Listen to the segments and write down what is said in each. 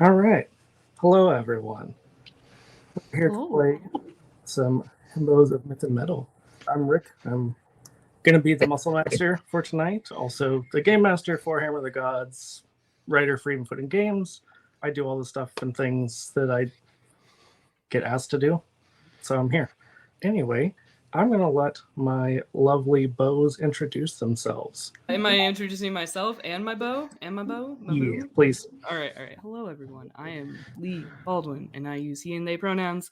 All right. Hello, everyone. We're here to play some Himbos of Myth and Mettle. I'm Rick. I'm going to be the Muscle Master for tonight, also the Game Master for Hammer of the Gods, writer for Even Footing Games. I do all the stuff and things that I get asked to do, so I'm here. Anyway, I'm going to let my lovely bows introduce themselves. Am I introducing myself and my bow? And my bow? Yeah, please. All right. Hello, everyone. I am Lee Baldwin, and I use he and they pronouns.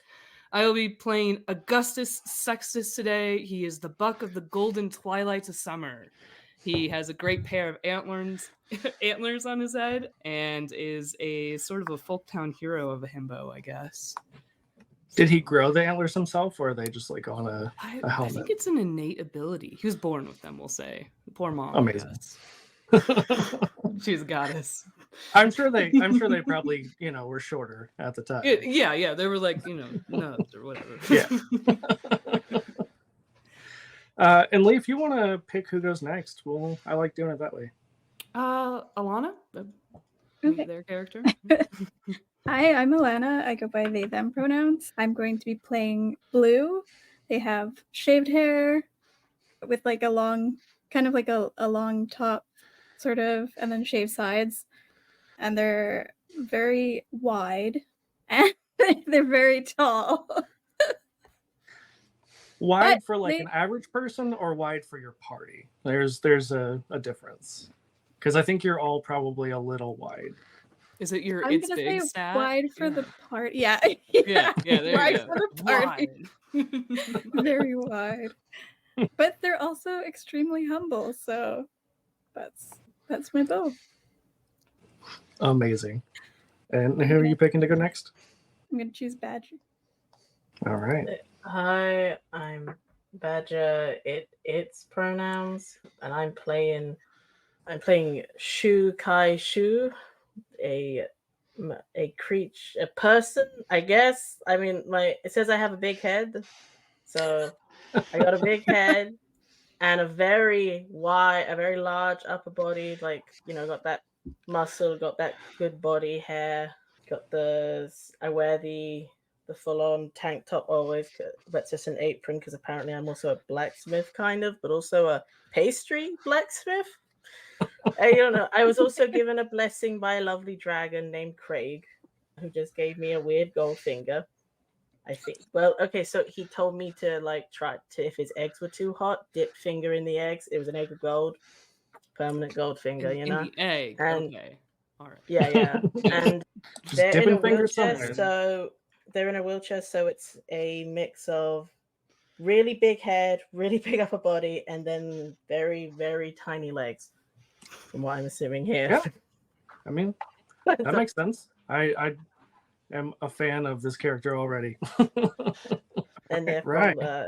I will be playing Augustus Sextus today. He is the buck of the golden twilights of summer. He has a great pair of antlers on his head, and is a sort of a folktown hero of a himbo, I guess. Did he grow the antlers himself, or are they just like on a helmet? I think it's an innate ability. He was born with them, we'll say. The poor mom. Amazing. She's a goddess. I'm sure they probably, were shorter at the time. Yeah. They were like, nubs or whatever. Yeah. And Lee, if you want to pick who goes next, I like doing it that way. Alana, Okay. their character. Hi, I'm Alana. I go by they, them pronouns. I'm going to be playing Blue. They have shaved hair with like a long, kind of like a long top, sort of, and then shaved sides. And they're very wide and they're very tall. Wide But for like an average person or wide for your party? There's a difference. Because I think you're all probably a little wide. Is it your I'm it's gonna big say stat? wide for the party. Yeah. Yeah, there wide you go. for the party. Very wide. But they're also extremely humble, so that's my bow. Amazing. And who are you picking to go next? I'm gonna choose Badger. All right. Hi, I'm Badger. It's pronouns, and I'm playing Shu Kai Shu, a person, I guess. I mean, it says I have a big head, so I got a big head and a very large upper body. Like, got that muscle, got that good body hair, I wear the full-on tank top always, but it's just an apron because apparently I'm also a blacksmith kind of, but also a pastry blacksmith. I don't know. I was also given a blessing by a lovely dragon named Craig, who just gave me a weird gold finger, I think. Well, okay, so he told me to try to, if his eggs were too hot, dip finger in the eggs. It was an egg of gold, permanent gold finger, in the egg. And, okay. All right. Yeah. And they're in a wheelchair, somewhere. they're in a wheelchair, so it's a mix of really big head, really big upper body, and then very, very tiny legs, from what I'm assuming here. Yeah. I mean, that makes sense. I am a fan of this character already. And they're Right. from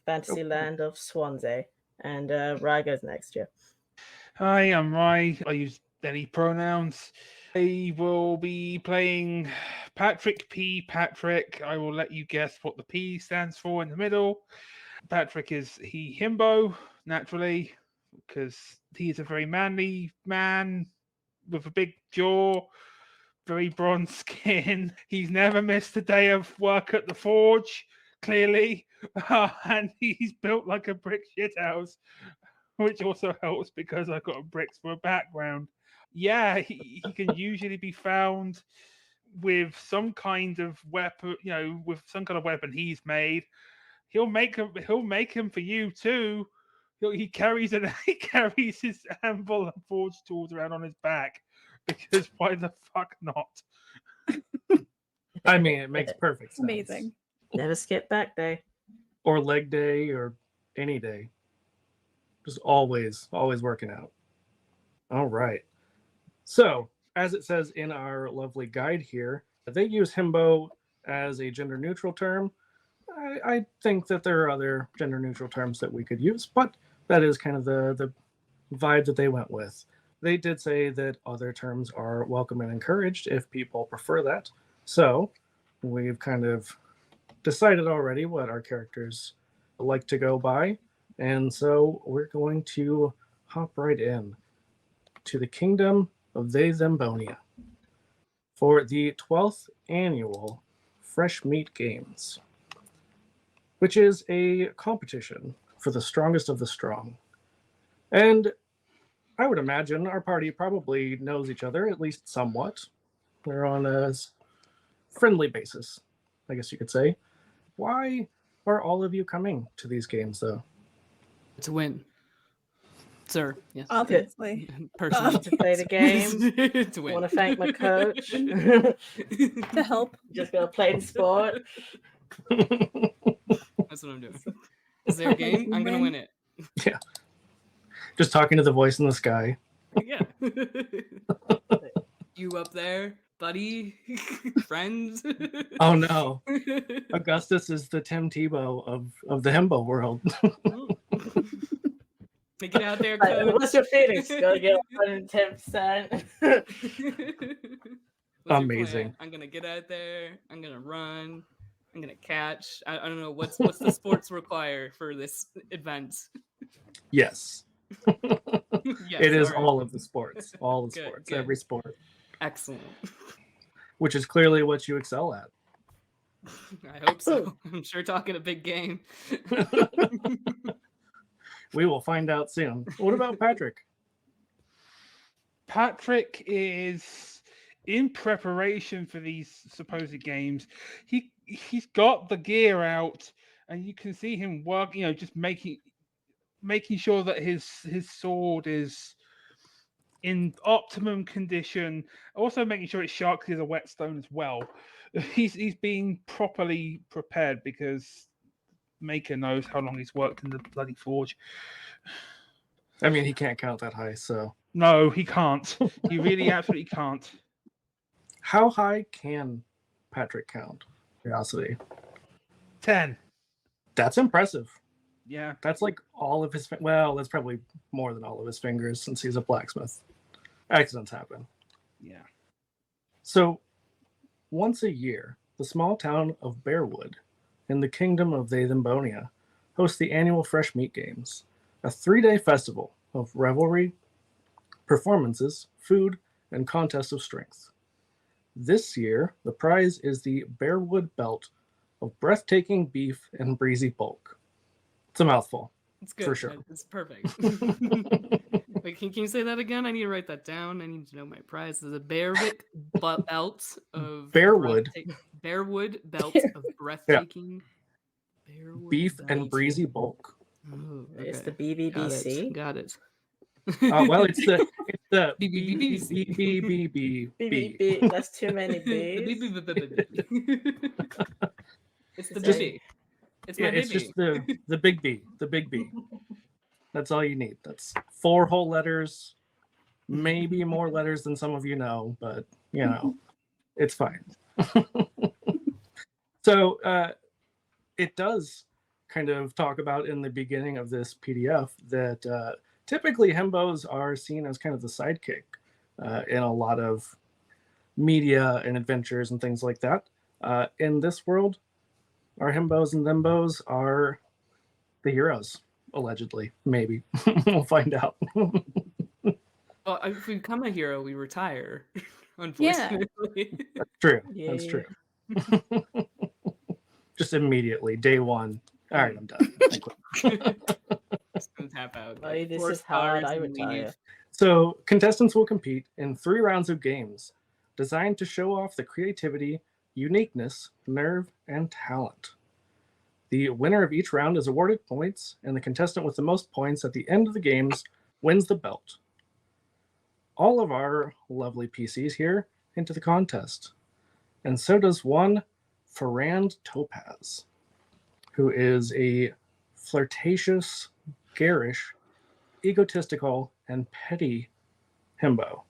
fantasy land of Swansea. And Rye goes next year. Hi, I'm Rye. I use any pronouns. I will be playing Patrick P. Patrick. I will let you guess what the P stands for in the middle. Patrick is himbo, naturally, because he is a very manly man with a big jaw, very bronze skin. He's never missed a day of work at the forge, clearly. And he's built like a brick shithouse, which also helps because I've got bricks for a background. Yeah, he can usually be found with some kind of weapon, with some kind of weapon he's made. He'll make him for you too. He carries his anvil and forge tools around on his back, because why the fuck not? I mean, it makes perfect sense. Amazing. Never skip back day. Or leg day, or any day. Just always working out. All right. So, as it says in our lovely guide here, they use himbo as a gender-neutral term. I think that there are other gender-neutral terms that we could use, but that is kind of the vibe that they went with. They did say that other terms are welcome and encouraged if people prefer that. So, we've kind of decided already what our characters like to go by. And so we're going to hop right in to the kingdom of They Zembonia. for the 12th annual Fresh Meat Games, which is a competition for the strongest of the strong. And I would imagine our party probably knows each other, at least somewhat. They're on a friendly basis, I guess you could say. Why are all of you coming to these games, though? To win. Sir, yes. Obviously. Personally. To play the game. To I win. want to thank my coach. To help. Just gonna play the sport. That's what I'm doing. Is there a game? I'm going to win it. Yeah. Just talking to the voice in the sky. Yeah. You up there, buddy? Friends? Oh no. Augustus is the Tim Tebow of the Himbo world. Get out there, Like, coach. what's your feelings? Gotta get 110%. Amazing. I'm gonna get out there. I'm gonna run. I'm gonna catch. I don't know what's the sports require for this event. Yes. Yes, It is right. all of the sports. All the Good, sports. good. Every sport. Excellent. Which is clearly what you excel at. I hope so. I'm sure talking a big game. We will find out soon. What about Patrick? Patrick is in preparation for these supposed games. He's got the gear out, and you can see him work. Just making sure that his sword is in optimum condition. Also making sure it's sharp because it's a whetstone as well. He's being properly prepared because Maker knows how long he's worked in the bloody forge. I mean, he can't count that high, so. No, he can't. He really absolutely can't. How high can Patrick count? Curiosity. 10. That's impressive. Yeah. That's like all of his. Well, that's probably more than all of his fingers since he's a blacksmith. Accidents happen. Yeah. So, once a year, the small town of Bearwood in the kingdom of Thembonia hosts the annual Fresh Meat Games, a 3-day festival of revelry, performances, food, and contests of strength. This year, the prize is the Bearwood Belt of breathtaking beef and breezy bulk. It's a mouthful. It's good. For sure. It's perfect. Wait, can you say that again? I need to write that down. I need to know my prize. The Bearwood belt of Bearwood. Bearwood belt of breathtaking Bearwood Beef belt. and breezy bulk. Oh, It's okay. the BBBC. Got it. Well, it's the BBBC. BBBB. That's too many B's. It's the BB. It's my Yeah, it's BB. just the big B. The big B. That's all you need. That's 4 whole letters, maybe more letters than some of you know, but it's fine. So it does kind of talk about in the beginning of this PDF that typically Himbos are seen as kind of the sidekick in a lot of media and adventures and things like that. In this world, our Himbos and Thembos are the heroes, allegedly. Maybe. We'll find out. Well, if we become a hero, we retire. Unfortunately. That's true. Yeah. That's true. Just immediately, day one. All right, I'm done. I quit. Just gonna tap out. Oh, like, this 4 is hard. stars I and retire. leave. So, contestants will compete in 3 rounds of games designed to show off the creativity, uniqueness, nerve, and talent. The winner of each round is awarded points, and the contestant with the most points at the end of the games wins the belt. All of our lovely PCs here enter the contest, and so does one Ferrand Topaz, who is a flirtatious, garish, egotistical, and petty himbo.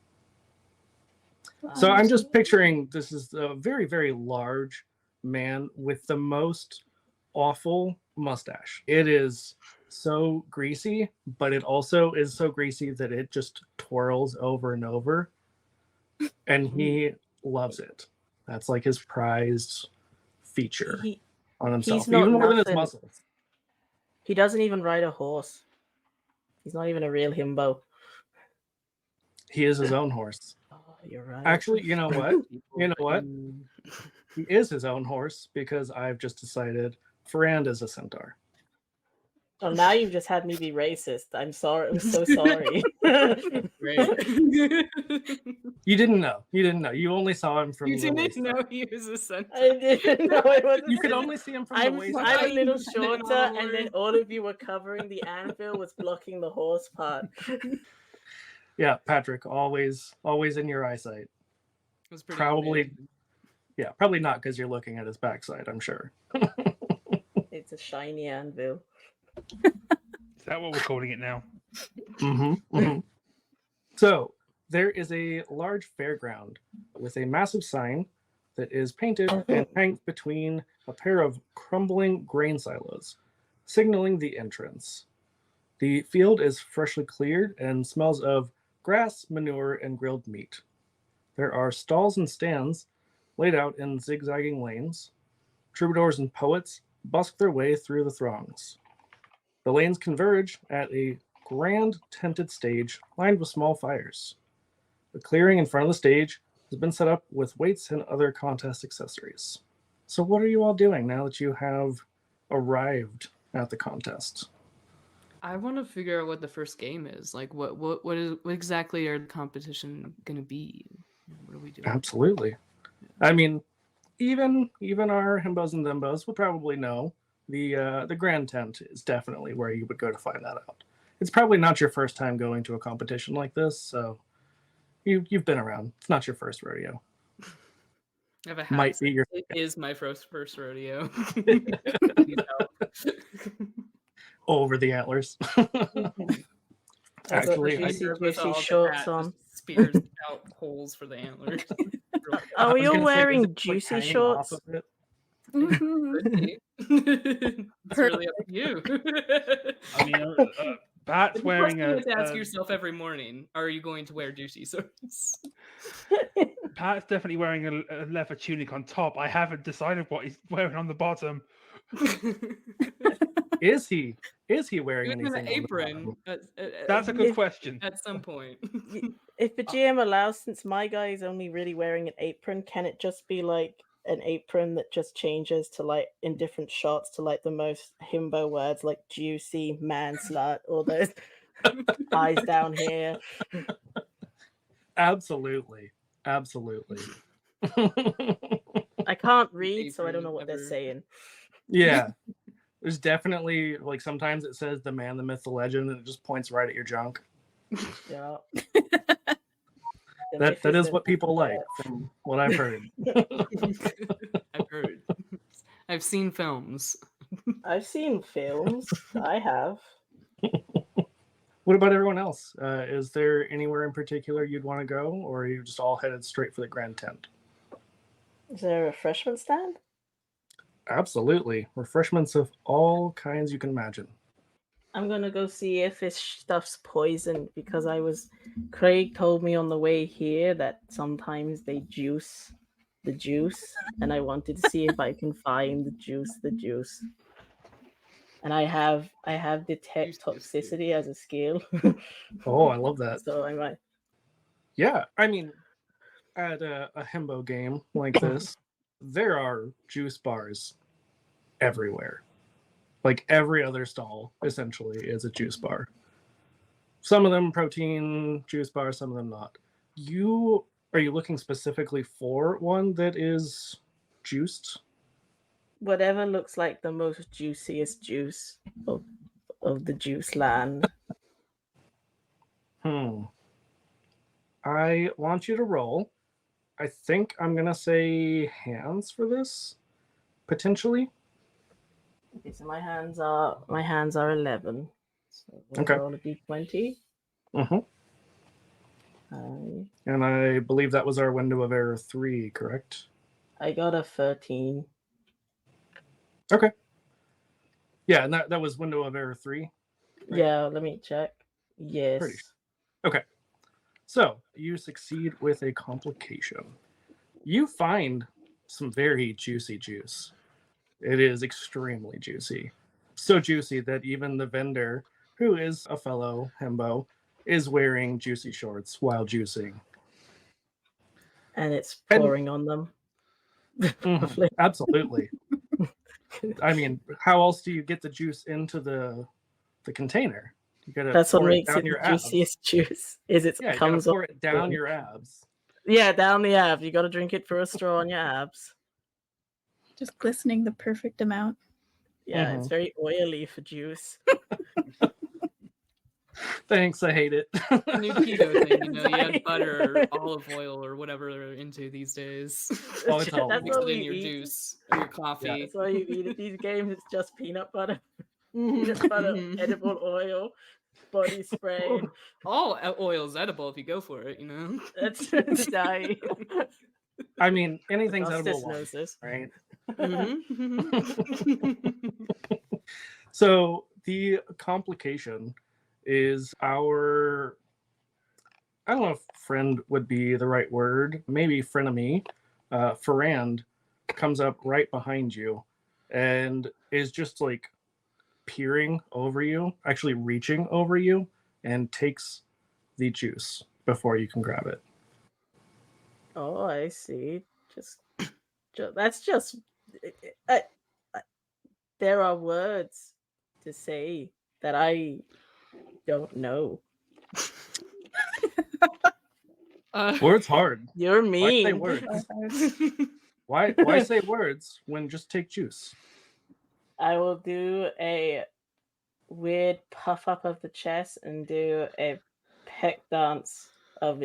So I'm just picturing this is a very, very large man with the most awful mustache. It is so greasy, but it also is so greasy that it just twirls over and over. And he loves it. That's like his prized feature on himself, not even more than his nothing. muscles. He doesn't even ride a horse. He's not even a real himbo. He is his own horse. Oh, You're right. Actually, you know what? You know what? Mm. He is his own horse because I've just decided Ferrand is a centaur. Oh, now you've just had me be racist. I'm sorry. I'm so sorry. Great. You didn't know. You didn't know. You only saw him from You the didn't waist know up. he was a centaur. I didn't know it was. You could only see him from the I'm waist a up. little Fine. shorter, and then all of you were covering the anvil, was blocking the horse part. Yeah, Patrick, always in your eyesight. It was pretty Probably, amazing. yeah, probably not because you're looking at his backside, I'm sure. It's a shiny anvil. Is that what we're calling it now? So there is a large fairground with a massive sign that is painted and hanged between a pair of crumbling grain silos, signaling the entrance. The field is freshly cleared and smells of grass, manure, and grilled meat. There are stalls and stands laid out in zigzagging lanes. Troubadours and poets busk their way through the throngs. The lanes converge at a grand tented stage lined with small fires. The clearing in front of the stage has been set up with weights and other contest accessories. So what are you all doing now that you have arrived at the contest? I want to figure out what the first game is. Like, what exactly are the competition going to be? What are we doing? Absolutely. I mean, even our Himbos and Thimbos would probably know the grand tent is definitely where you would go to find that out. It's probably not your first time going to a competition like this, so you've been around. It's not your first rodeo. I have a hat. Might be your It is my first rodeo. over the antlers. Actually, I I, see With juicy all the shorts hat on. just spears out holes for the antlers. Are was we all gonna say, is wearing it, like, juicy hanging shorts? off of it? Mhm. Could be. It's really up to you. I mean, Pat's The wearing question you a. have to ask yourself every morning: are you going to wear juicy shorts? Pat's definitely wearing a leather tunic on top. I haven't decided what he's wearing on the bottom. Is he wearing Even anything an on the apron. bottom? That's a good If- question. At some point. If the GM allows, since my guy is only really wearing an apron, can it just be like an apron that just changes to like in different shots to like the most himbo words like juicy, man slut, all those eyes down here? Absolutely. I can't read, so I don't Apron, know what they're ever. saying. Yeah. There's definitely, like, sometimes it says the man, the myth, the legend, and it just points right at your junk. Yeah. That is what people like, from what I've heard. I've heard. I've seen films. I've seen films. I have. What about everyone else? Is there anywhere in particular you'd want to go, or are you just all headed straight for the grand tent? Is there a refreshment stand? Absolutely. Refreshments of all kinds you can imagine. I'm gonna go see if this stuff's poisoned because Craig told me on the way here that sometimes they juice the juice, and I wanted to see if I can find the juice. And I have detect toxicity as a skill. Oh, I love that. So I might. Yeah, I mean, at a himbo game like this, there are juice bars everywhere. Like every other stall, essentially, is a juice bar. Some of them protein juice bars, some of them not. Are you looking specifically for one that is juiced? Whatever looks like the most juiciest juice of the juice land. I want you to roll. I think I'm gonna say hands for this, potentially. Okay, so my hands are 11. So we'll Okay. roll a d20. And I believe that was our window of error 3, correct? I got a 13. Okay. Yeah, and that was window of error 3. Right. Yeah, let me check. Yes. Pretty sure. Okay. So you succeed with a complication. You find some very juicy juice. It is extremely juicy. So juicy that even the vendor, who is a fellow himbo, is wearing juicy shorts while juicing. and it's And- pouring on them. Mhm, absolutely. I mean, how else do you get the juice into the container? You gotta That's what pour it makes down it your the abs. juiciest juice. Is it Yeah, you comes gotta pour off it down the- your abs. Yeah, down the abs. You got to drink it through a straw on your abs. Just glistening the perfect amount. Yeah, it's very oily for juice. Thanks, I hate it. A new keto thing, you add Sorry. butter or olive oil or whatever they're into these days. Oh, it's all That's Mix what it we in your eat. juice or your coffee. That's why you eat at these games. It's just peanut butter, Mhm, peanut butter, mhm. edible oil, body spray. All oil's edible if you go for it, That's die. I mean, anything's Augustus edible knows this. right? Mhm. So the complication is our, I don't know if friend would be the right word, maybe frenemy. Ferrand comes up right behind you and is just like peering over you, actually reaching over you, and takes the juice before you can grab it. Oh, I see. That's just. I, there are words to say that I don't know. Words hard. You're Why say mean. words? Oh, Why say words when just take juice? I will do a weird puff up of the chest and do a peck dance of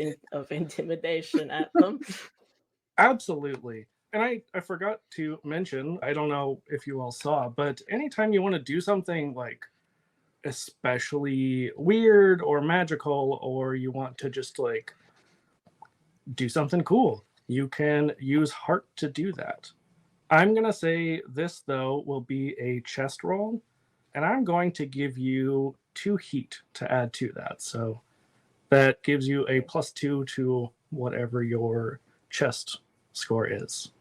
intimidation at them. Absolutely. And I forgot to mention, I don't know if you all saw, but anytime you want to do something like especially weird or magical, or you want to just like do something cool, you can use heart to do that. I'm going to say this, though, will be a chest roll, and I'm going to give you 2 heat to add to that. So that gives you a +2 to whatever your chest score is.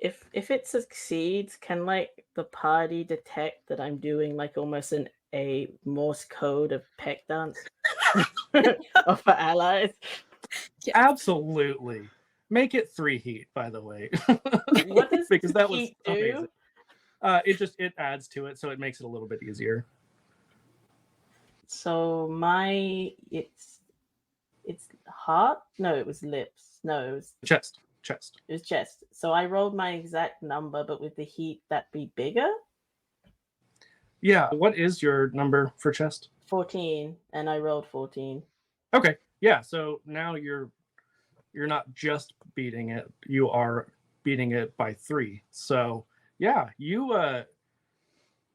If it succeeds, can like the party detect that I'm doing like almost a Morse code of peck dance of for allies? yes. Absolutely. Make it 3 heat, by the way. What does because that was heat do? amazing. It adds to it, so it makes it a little bit easier. So it's heart? No, it was lips. No, it was Chest. chest. So I rolled my exact number, but with the heat, that'd be bigger. Yeah. What is your number for chest? 14, and I rolled 14. Okay. Yeah. So now you're not just beating it; you are beating it by 3. So yeah, you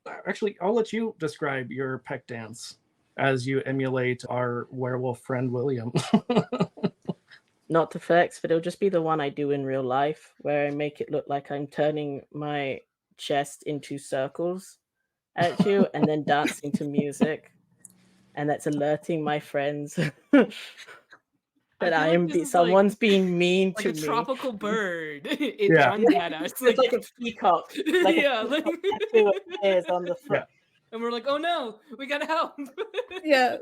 actually, I'll let you describe your peck dance as you emulate our werewolf friend William. Not to flex, but it'll just be the one I do in real life, where I make it look like I'm turning my chest into circles at you, and then dancing to music, and that's alerting my friends that I feel like this is someone's being mean like to a me. tropical bird. It Yeah. runs at us. It's like a peacock. Like a yeah, peacock tattoo appears on the foot. Yeah. and we're like, oh no, we gotta help. Yeah.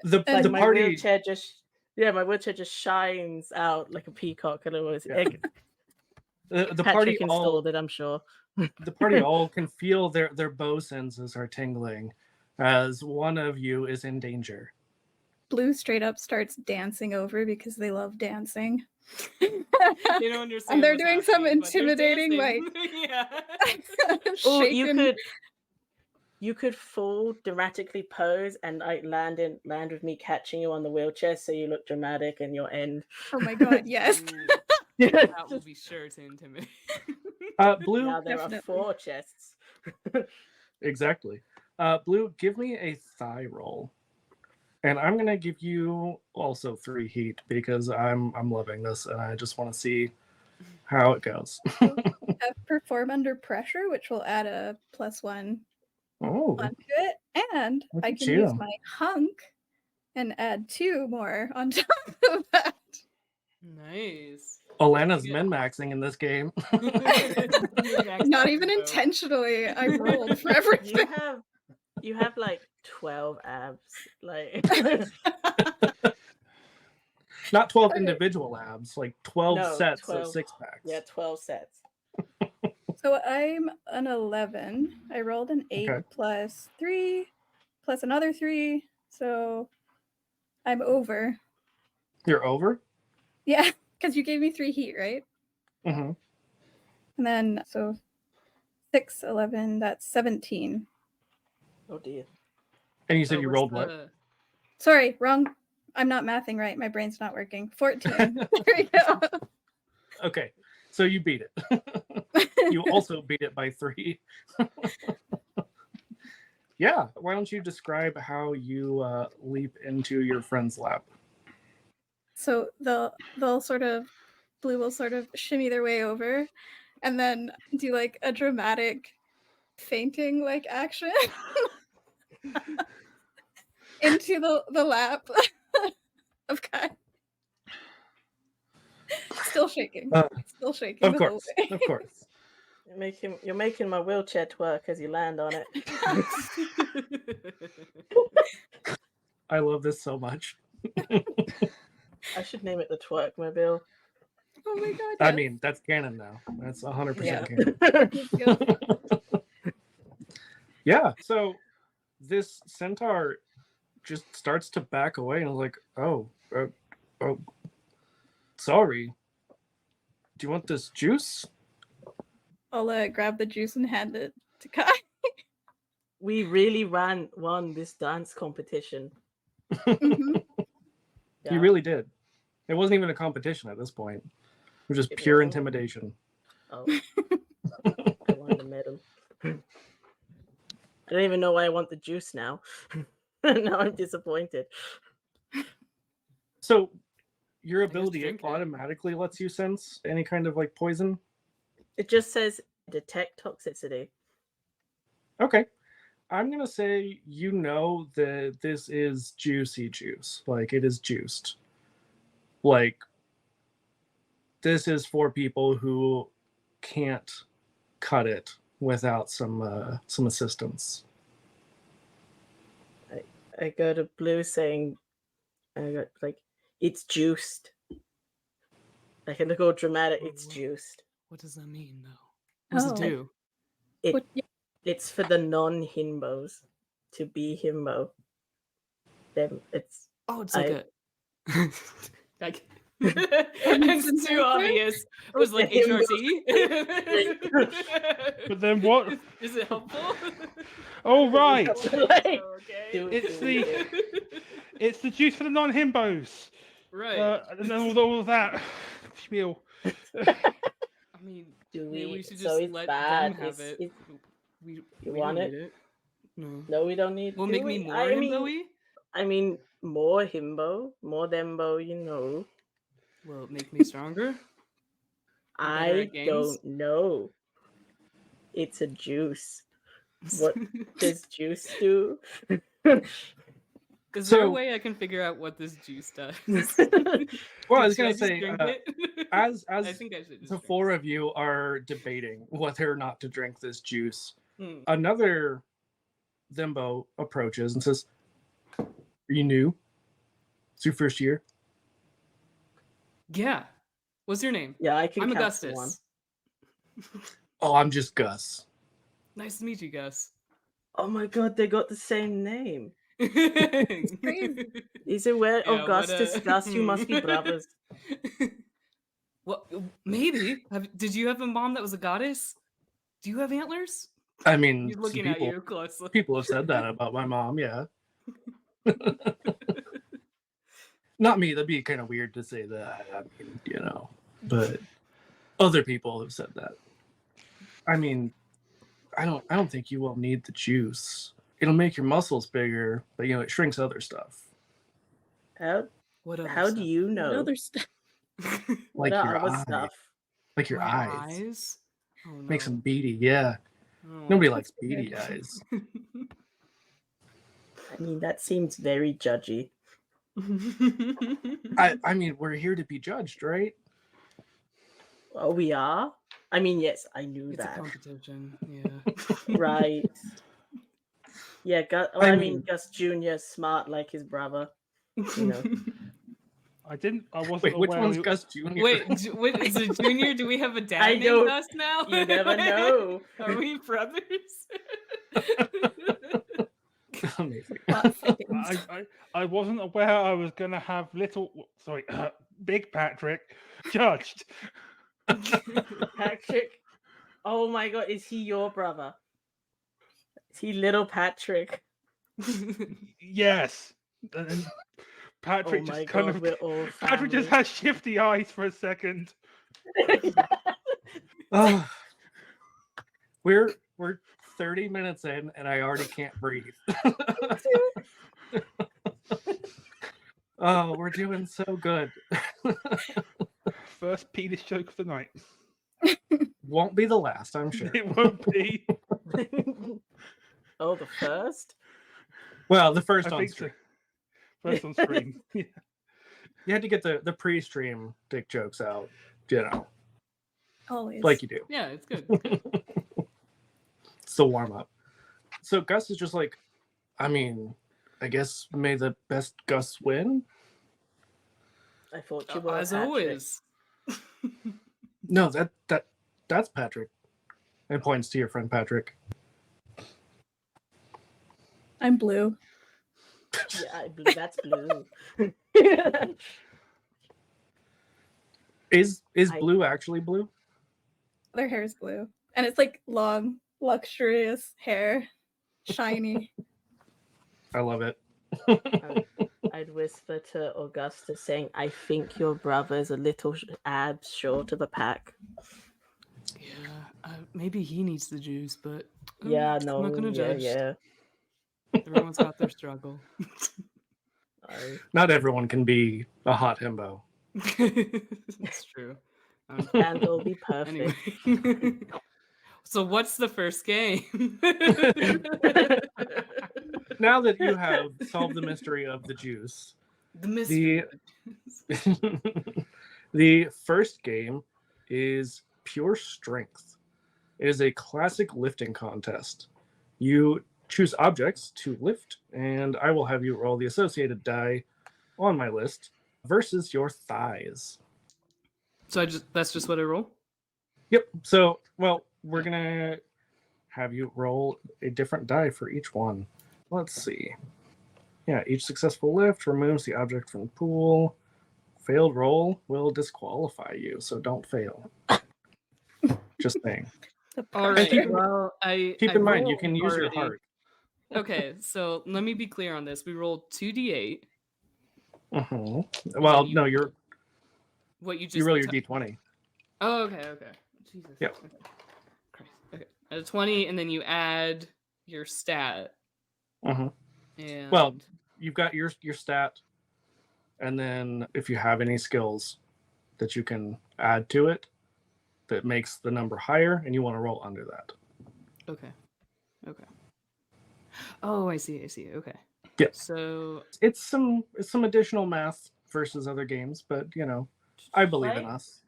the And the My party. wheelchair just shines out like a peacock, and it was Yeah. The party Patrick all installed it, I'm sure. the party all can feel their bow senses are tingling as one of you is in danger. Blue straight up starts dancing over because they love dancing. They don't understand. And they're what's doing some happening, but they're intimidating, dancing. yeah. Oh, shaking. you could full dramatically pose and like land with me catching you on the wheelchair, so you look dramatic and your end. Oh my god, yes. Ooh, that will be sure to intimidate. Blue, Now there Definitely. are 4 chests. exactly. Blue, give me a thigh roll, and I'm gonna give you also 3 heat because I'm loving this and I just want to see how it goes. Perform under pressure, which will add a +1 Oh, onto it. And Look I at can use you. my hunk and add 2 more on top of that. Nice. Alana's Yeah. min-maxing in this game. Not even intentionally. I rolled for everything. You have like 12 abs. Like Not 12 Okay. individual abs, like 12 No, sets 12. of six packs. Yeah, 12 sets. So I'm an 11. I rolled an 8 Okay. plus 3 plus another 3. So I'm over. You're over? Yeah, because you gave me 3 heat, right? Mm-hmm. And then, so 6, 11, that's 17. Oh dear. And you said Oh, you what's rolled what? the- Sorry, wrong. I'm not mathing right. My brain's not working. 14. There we go. Okay, so you beat it. You also beat it by 3. Yeah, why don't you describe how you leap into your friend's lap? So they'll sort of, Blue will sort of shimmy their way over and then do like a dramatic fainting like action into the lap of Kai. Still shaking. Still shaking. Of the whole course, way. of course. You're making my wheelchair twerk as you land on it. I love this so much. I should name it the twerk mobile. Oh my god. I yes. mean, that's canon now. That's 100% Yeah. canon. Yep. Yeah, so this centaur just starts to back away and I was like, oh, sorry. Do you want this juice? I'll grab the juice and hand it to Kai. We really won this dance competition. Mhm. Yeah. You really did. It wasn't even a competition at this point. It was just It pure wasn't? intimidation. Oh. I want the medal. I don't even know why I want the juice now. Now I'm disappointed. So your guess ability drink it. automatically lets you sense any kind of like poison? It just says detect toxicity. Okay. I'm going to say you know that this is juicy juice. Like it is juiced. Like this is for people who can't cut it without some assistance. I go to Blue saying, I got like, it's juiced. Like in the go dramatic, it's juiced. What does that mean, though? What does Oh. it do? What- yeah. It's for the non-himbos to be himbo. Then it's Oh, it's like I- a. Like, it's too obvious. I was like HRT. But then what? Is it helpful? Oh, right. Like, Okay. It's It's the juice for the non-himbos. Right. And then all of that spiel. I mean, Do maybe we should so just it's let bad. them have it. We You we want don't it? need it. No. No, we don't need. Will do make we? me more I mean, himbo-y? I mean, more himbo, more thembo. You know, Will it make me stronger? Better I at games? don't know. It's a juice. What does juice do? Is there a So- way I can figure out what this juice does? Well, I was Should going just to say, drink it? as I think I should just the drink four of you are debating whether or not to drink this juice, it. another Thembo approaches and says, "Are you new? It's your first year." Yeah. What's your name? Yeah, I can I'm count to one. Augustus. Oh, I'm just Gus. Nice to meet you, Gus. Oh my god, they got the same name. crazy. Is it where Yeah, what Augustus, a- Gus, you must be brothers. Well, maybe. Did you have a mom that was a goddess? Do you have antlers? I mean, He's some looking at you closely. people have said that about my mom. Yeah, not me. That'd be kind of weird to say that. I mean, you know, but other people have said that. I mean, I don't think you will need the juice. It'll make your muscles bigger, but you know, it shrinks other stuff. What other How do stuff? you What know? other stuff? What Like your other eye. stuff? Like your My eyes. Oh, no. Makes them beady. Yeah, Oh. nobody likes That's weird. beady eyes. I mean, that seems very judgy. I mean, we're here to be judged, right? Oh, we are? I mean, yes, I knew It's a that. competition. Yeah. Right. Yeah, Gus, I I mean- mean, Gus Jr. 's smart like his brother. You know. I wasn't Wait, which aware. one's Gus Jr.? Wait, wait, is it Junior? Do we have a dad I named don't- Gus now? You never know. Are we brothers? Amazing. Plot thickens. I wasn't aware I was gonna have Big Patrick judged. Patrick. Oh my god, is he your brother? Is he little Patrick? Yes. And Patrick Oh just my kind god, of we're all Patrick just family. has shifty eyes for a second. Oh, we're 30 minutes in, and I already can't breathe. Oh, we're doing so good. First penis joke of the night. Won't be the last, I'm sure. It won't be. Oh, the first? Well, the first I on think stream. so. First on screen. Yeah. You had to get the pre-stream dick jokes out, Always. like you do. Yeah, it's good. It's the warm up. So Gus is just like, I mean, I guess may the best Gus win. I thought you were As Patrick. always. No, that's Patrick. And points to your friend Patrick. I'm blue. Yeah, that's blue. Is I- blue actually blue? Their hair is blue. And it's like long, luxurious hair. Shiny. I love it. I'd whisper to Augustus saying, I think your brother's a little abs short of a pack. Yeah, maybe he needs the juice, but Yeah, no, I'm not gonna judge. yeah. Everyone's got their struggle. Not everyone can be a hot himbo. It's true. And it'll be perfect. Anyway. So what's the first game? Now that you have solved the mystery of the juice, The mystery. the first game is Pure Strength. It is a classic lifting contest. You choose objects to lift, and I will have you roll the associated die on my list versus your thighs. So that's just what I roll? Yep. So, well, we're going to have you roll a different die for each one. Let's see. Yeah, each successful lift removes the object from the pool. Failed roll will disqualify you, so don't fail. Just saying. The All pressure. right. Well, Keep I in mind, you rolled can use your already. heart. Okay, so let me be clear on this. We rolled 2d8. Mhm. Well, you- no, you're What you just you roll your d20. Oh, okay. Jesus. Yep. Okay. Christ. Okay. A 20, and then you add your stat. Mhm. And Well, you've got your stat, and then if you have any skills that you can add to it that makes the number higher, and you want to roll under that. okay. Oh, I see. Okay. Yeah. So It's some additional math versus other games, but I believe in Right? us.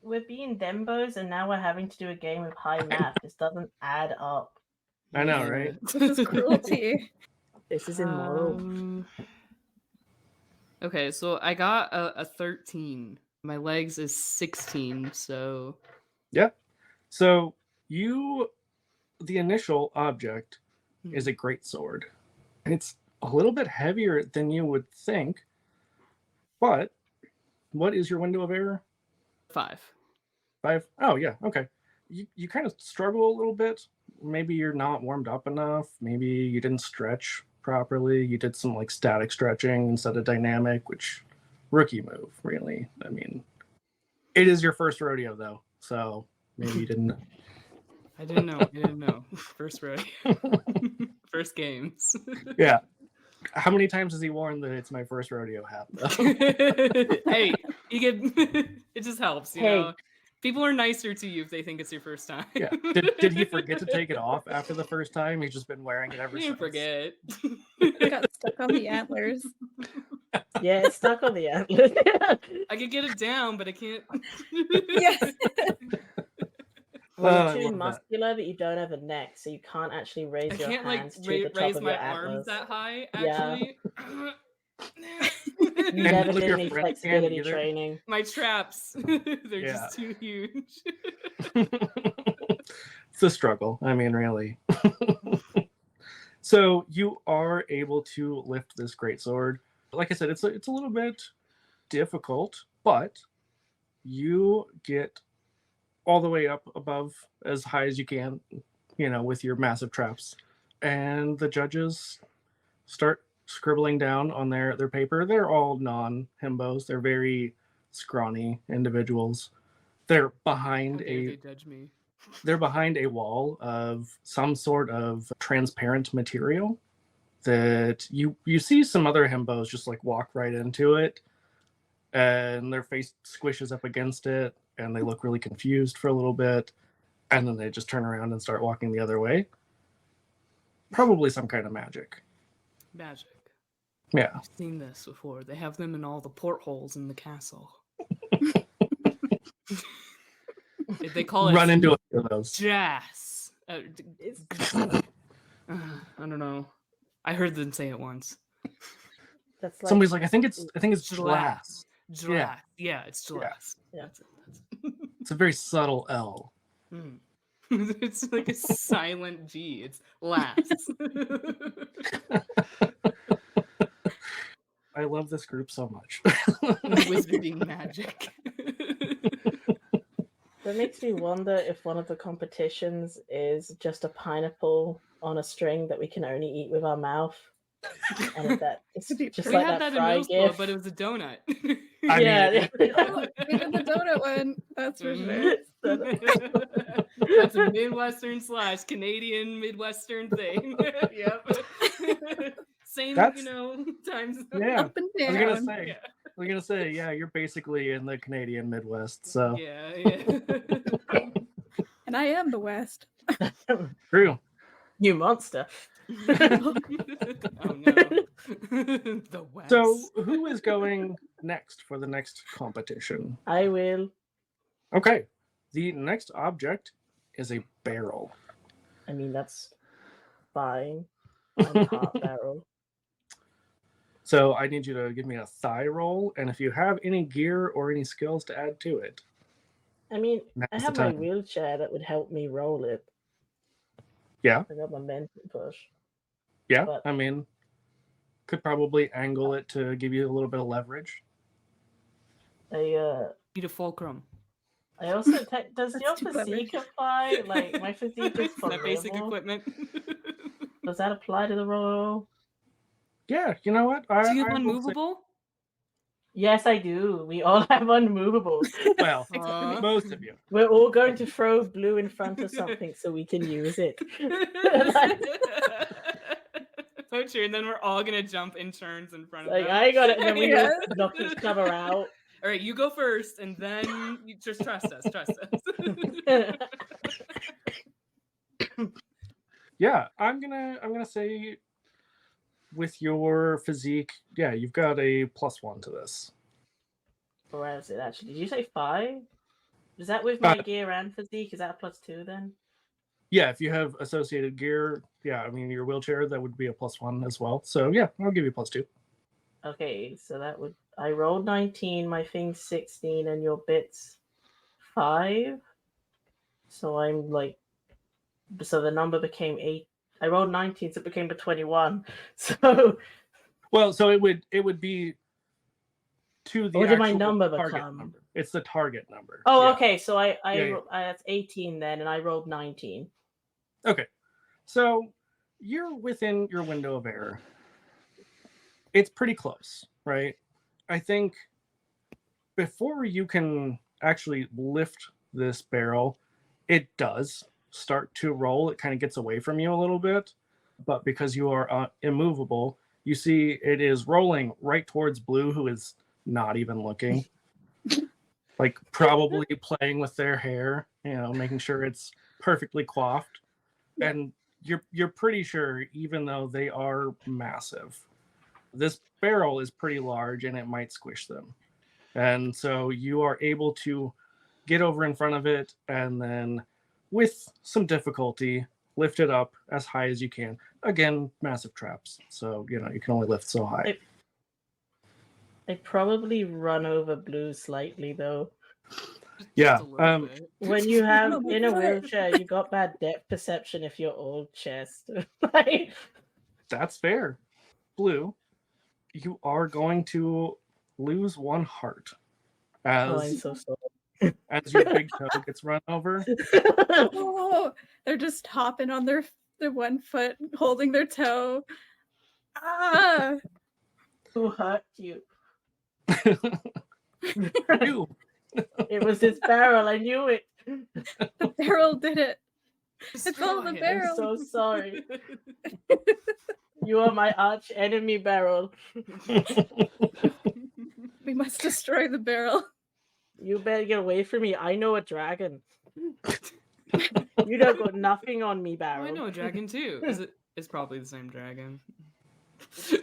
We're being Dembos and now we're having to do a game with high math. This doesn't add up. I know, right? This is cruelty. This is immoral. Okay, so I got a 13. My legs is 16, so Yeah. So the initial object is a greatsword. It's a little bit heavier than you would think, but what is your window of error? 5. 5? Oh, yeah. Okay. You kind of struggle a little bit. Maybe you're not warmed up enough. Maybe you didn't stretch properly. You did some static stretching instead of dynamic, which rookie move, really. I mean, it is your first rodeo, though. So maybe you didn't. I didn't know. First rodeo. First games. Yeah. How many times has he worn the "It's my first rodeo" hat, though? Hey, you get it just helps, you Hey. know. People are nicer to you if they think it's your first time. Yeah. Did he forget to take it off after the first time? He's just been wearing it ever You since. didn't forget. It got stuck on the antlers. Yeah, it's stuck on the antlers. I could get it down, but I can't. Yes. Well, I you're love too that. muscular that you don't have a neck, so you can't actually raise I your can't hands to the top raise of my your arms antlers. that high. Yeah. Actually, You And never look, did your any friend can't flexibility either. training. My traps, they're Yeah. just too huge. It's a struggle. I mean, really. So you are able to lift this greatsword. Like I said, it's a little bit difficult, but you get all the way up above as high as you can, with your massive traps. And the judges start scribbling down on their paper. They're all non-himbos. They're very scrawny individuals. They're behind How dare they judge me? they're behind a wall of some sort of transparent material that you see some other himbos just like walk right into it, and their face squishes up against it and they look really confused for a little bit, and then they just turn around and start walking the other way. Probably some kind of magic. Magic. Yeah. I've seen this before. They have them in all the portholes in the castle. They call it Run into a few of those. jazz. It's- I don't know. I heard them say it once. That's like Somebody's like, I think it's Glass. glass. Glass. Yeah, it's glass. Yeah. That's it. It's a very subtle L. Mm. It's like a silent G. It's lass. I love this group so much. Wizarding magic. That makes me wonder if one of the competitions is just a pineapple on a string that we can only eat with our mouth. And if that it's just We like had that that in fry middle school, gift. but it was a donut. I yeah. We did the donut one. That's for sure. That's a Midwestern / Canadian Midwestern thing. Yep. Same, That's- times. Yeah. Up and I was down. gonna say. Yeah. I was gonna say, yeah, you're basically in the Canadian Midwest, so Yeah. And I am the West. true. New monster. Oh no. The West. So who is going next for the next competition? I will. Okay. The next object is a barrel. I mean, that's fine. I'm part barrel. So I need you to give me a thigh roll, and if you have any gear or any skills to add to it. I mean, I Now's the have my time. wheelchair that would help me roll it. Yeah. I got my mental push. Yeah, But- I mean, could probably angle it to give you a little bit of leverage. Need a fulcrum. I also does That's your too clever. physique apply? Like my physique is for That basic level. equipment. Does that apply to the roll? Yeah, you know what? Do you have I will say- unmovable? Yes, I do. We all have unmovables. well, Aw. most of you. We're all going to throw blue in front of something so we can use it. So true. And then we're all gonna jump in turns in front of Like them. I got it, and then we Yes. knock each other out. All right, you go first, and then you just trust us. Trust us. Yeah, I'm gonna say with your physique, yeah, you've got a +1 to this. Where is it actually? Did you say 5? Is that with my gear and physique? Is that a +2 then? Yeah, if you have associated gear, yeah, I mean your wheelchair, that would be a +1 as well. So yeah, I'll give you +2. Okay, so that would I rolled 19, my thing's 16, and your bit's 5. So I'm like, so the number became 8. I rolled 19, so it became a 21. So Well, so it would be to the What did my actual number target become? number. It's the target number. oh, Yeah. okay, so I Yeah. that's 18 then, and I rolled 19. Okay. So you're within your window of error. It's pretty close, right? I think before you can actually lift this barrel, it does start to roll. It kind of gets away from you a little bit. But because you are immovable, you see it is rolling right towards Blue, who is not even looking. Like probably playing with their hair, making sure it's perfectly coiffed. And you're pretty sure, even though they are massive, this barrel is pretty large and it might squish them. And so you are able to get over in front of it and then with some difficulty lift it up as high as you can. Again, massive traps. So, you can only lift so high. I probably run over Blue slightly though. Yeah, Just a little bit. When you have Oh my in a God. wheelchair, you got bad depth perception if you're old chest. Like, that's fair. Blue, you are going to lose 1 heart oh, I'm as so sorry. as your big toe gets run over. Oh, they're just hopping on their 1 foot, holding their toe. Ah! Who hurt you? You. It was his barrel. I knew it. The barrel did it. Destroy the it. barrel. I'm so sorry. You are my arch enemy, barrel. We must destroy the barrel. You better get away from me. I know a dragon. You don't got nothing on me, Oh, barrel. I know a dragon too. Is it? It's probably the same dragon.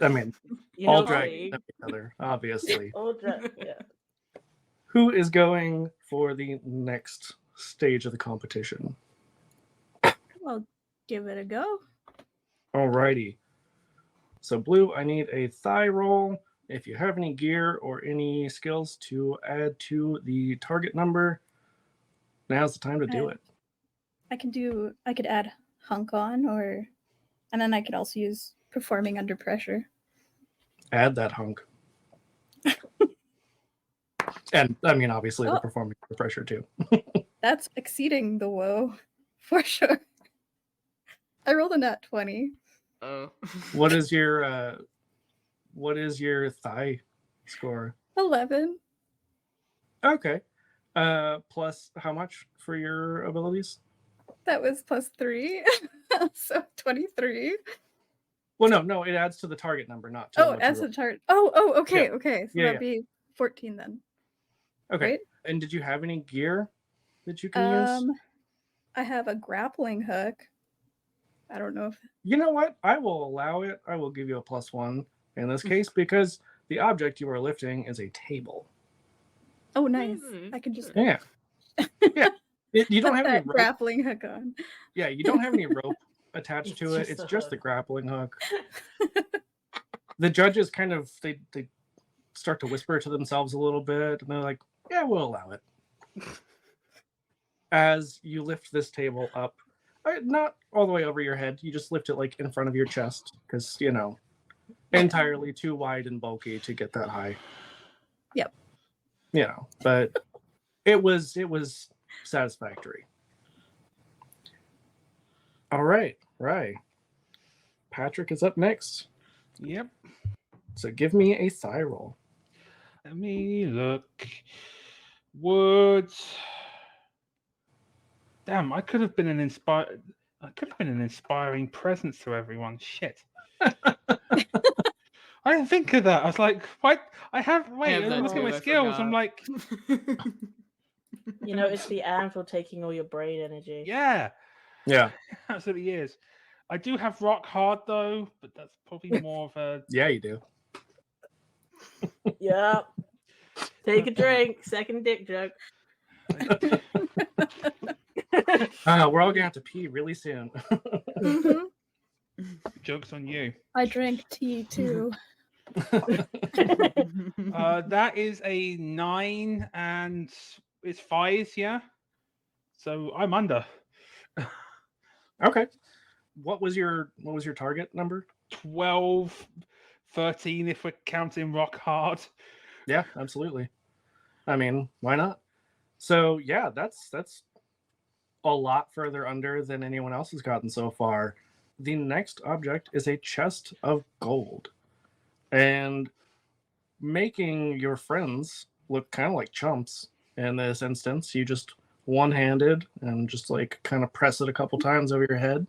I mean, You all know, dragons have each other, obviously. yeah. Who is going for the next stage of the competition? I'll give it a go. Alrighty. So, Blue, I need a thigh roll. If you have any gear or any skills to add to the target number, now's the time to do it. I could add hunk on, and then I could also use performing under pressure. Add that hunk. And, I mean, obviously, the Oh. performing under pressure, too. That's exceeding the woe, for sure. I rolled a nat 20. Oh. What is your thigh score? 11. Okay. Plus how much for your abilities? That was plus 3. So 23. Well, no, it adds to the target number, not to Oh, what you as a rolled. chart. Oh, okay, Yeah. okay. So Yeah, that'd be 14 then. Okay. Right? And did you have any gear that you can use? I have a grappling hook. I don't know if You know what? I will allow it. I will give you a +1 in this case because the object you are lifting is a table. Oh, nice. Alright, I can just sure. Yeah. Yeah. You don't put have any that rope. grappling hook on. Yeah, you don't have any rope attached to it. It's It's just a just the hook. grappling hook. The judges kind of they start to whisper to themselves a little bit, and they're like, "Yeah, we'll allow it." As you lift this table up, not all the way over your head, you just lift it like in front of your chest because entirely too wide and bulky to get that high. Yep. But it was satisfactory. All right. Patrick is up next. Yep. So give me a thigh roll. Let me look. Words. Damn, I could have been an inspiring presence to everyone. Shit. I didn't think of that. I was like, what? I have look that at too, my I skills. I'm forgot. like, You know, it's the anvil taking all your brain energy. yeah, Yeah. absolutely is. I do have rock hard though, but that's probably more of a Yeah, you do. Yep. Take a drink. Second dick joke. We're all gonna have to pee really soon. Mhm. joke's on you. I drank tea too. That is a 9 and it's 5, yeah. So I'm under. Okay. What was your target number? 12, 13 if we're counting rock hard. Yeah, absolutely. I mean, why not? So yeah, that's a lot further under than anyone else has gotten so far. The next object is a chest of gold. And making your friends look kind of like chumps in this instance, you just one-handed and just like kind of press it a couple times over your head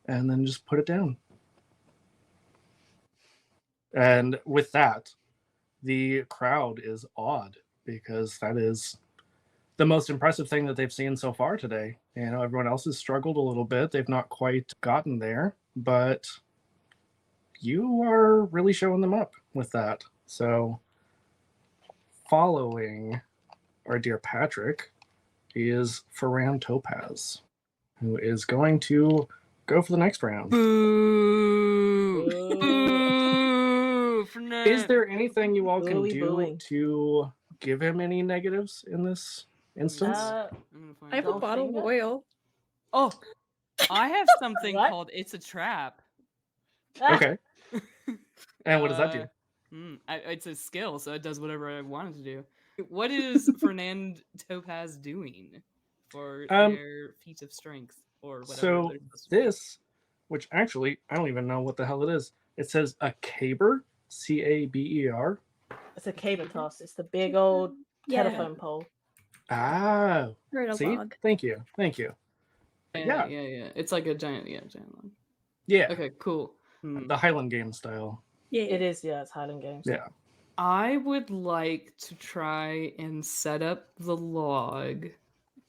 and then just put it down. And with that, the crowd is awed because that is the most impressive thing that they've seen so far today. Everyone else has struggled a little bit. They've not quite gotten there, but you are really showing them up with that. So following our dear Patrick is Ferran Topaz, who is going to go for the next round. Boo! Boo. Boo! Fernand. Is there anything you all can Booey, do booey. to give him any negatives in this instance? I'm gonna find I have a out. bottle of Goldfinger? oil. Oh, I have something What? called It's a Trap. Okay. And what does that do? It's a skill, so it does whatever I want it to do. What is Fernand Topaz doing for their feat of strength or whatever? So they're supposed to do? this, which actually I don't even know what the hell it is. It says a caber, Caber. It's a cable toss. It's the big old Yeah, telephone pole. Ah, or a see, log. thank you. Yeah. It's like a giant log. Yeah, Okay, cool. the Highland game style. Yeah, It is, yeah, it's Highland Games. Yeah. I would like to try and set up the log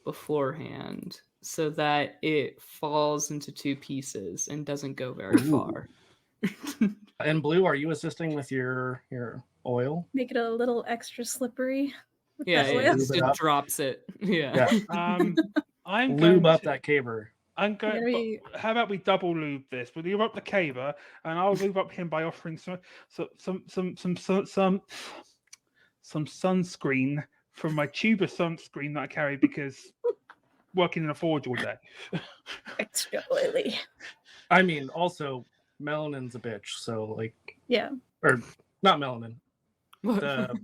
beforehand so that it falls into two pieces and doesn't go very Ooh. far. And Blue, are you assisting with your oil? Make it a little extra slippery. With Yeah, that yeah, oil. Lube it it up. drops it. Yeah. Yeah. I'm Lube going up to, that caber. I'm going. Very- but how about we double lube this? We'll lube up the caber, and I'll lube up him by offering some sunscreen from my tuber sunscreen that I carry because working in a forge all day. Extra oily. I mean, also melanin's a bitch. So like, Yeah, or not melanin, the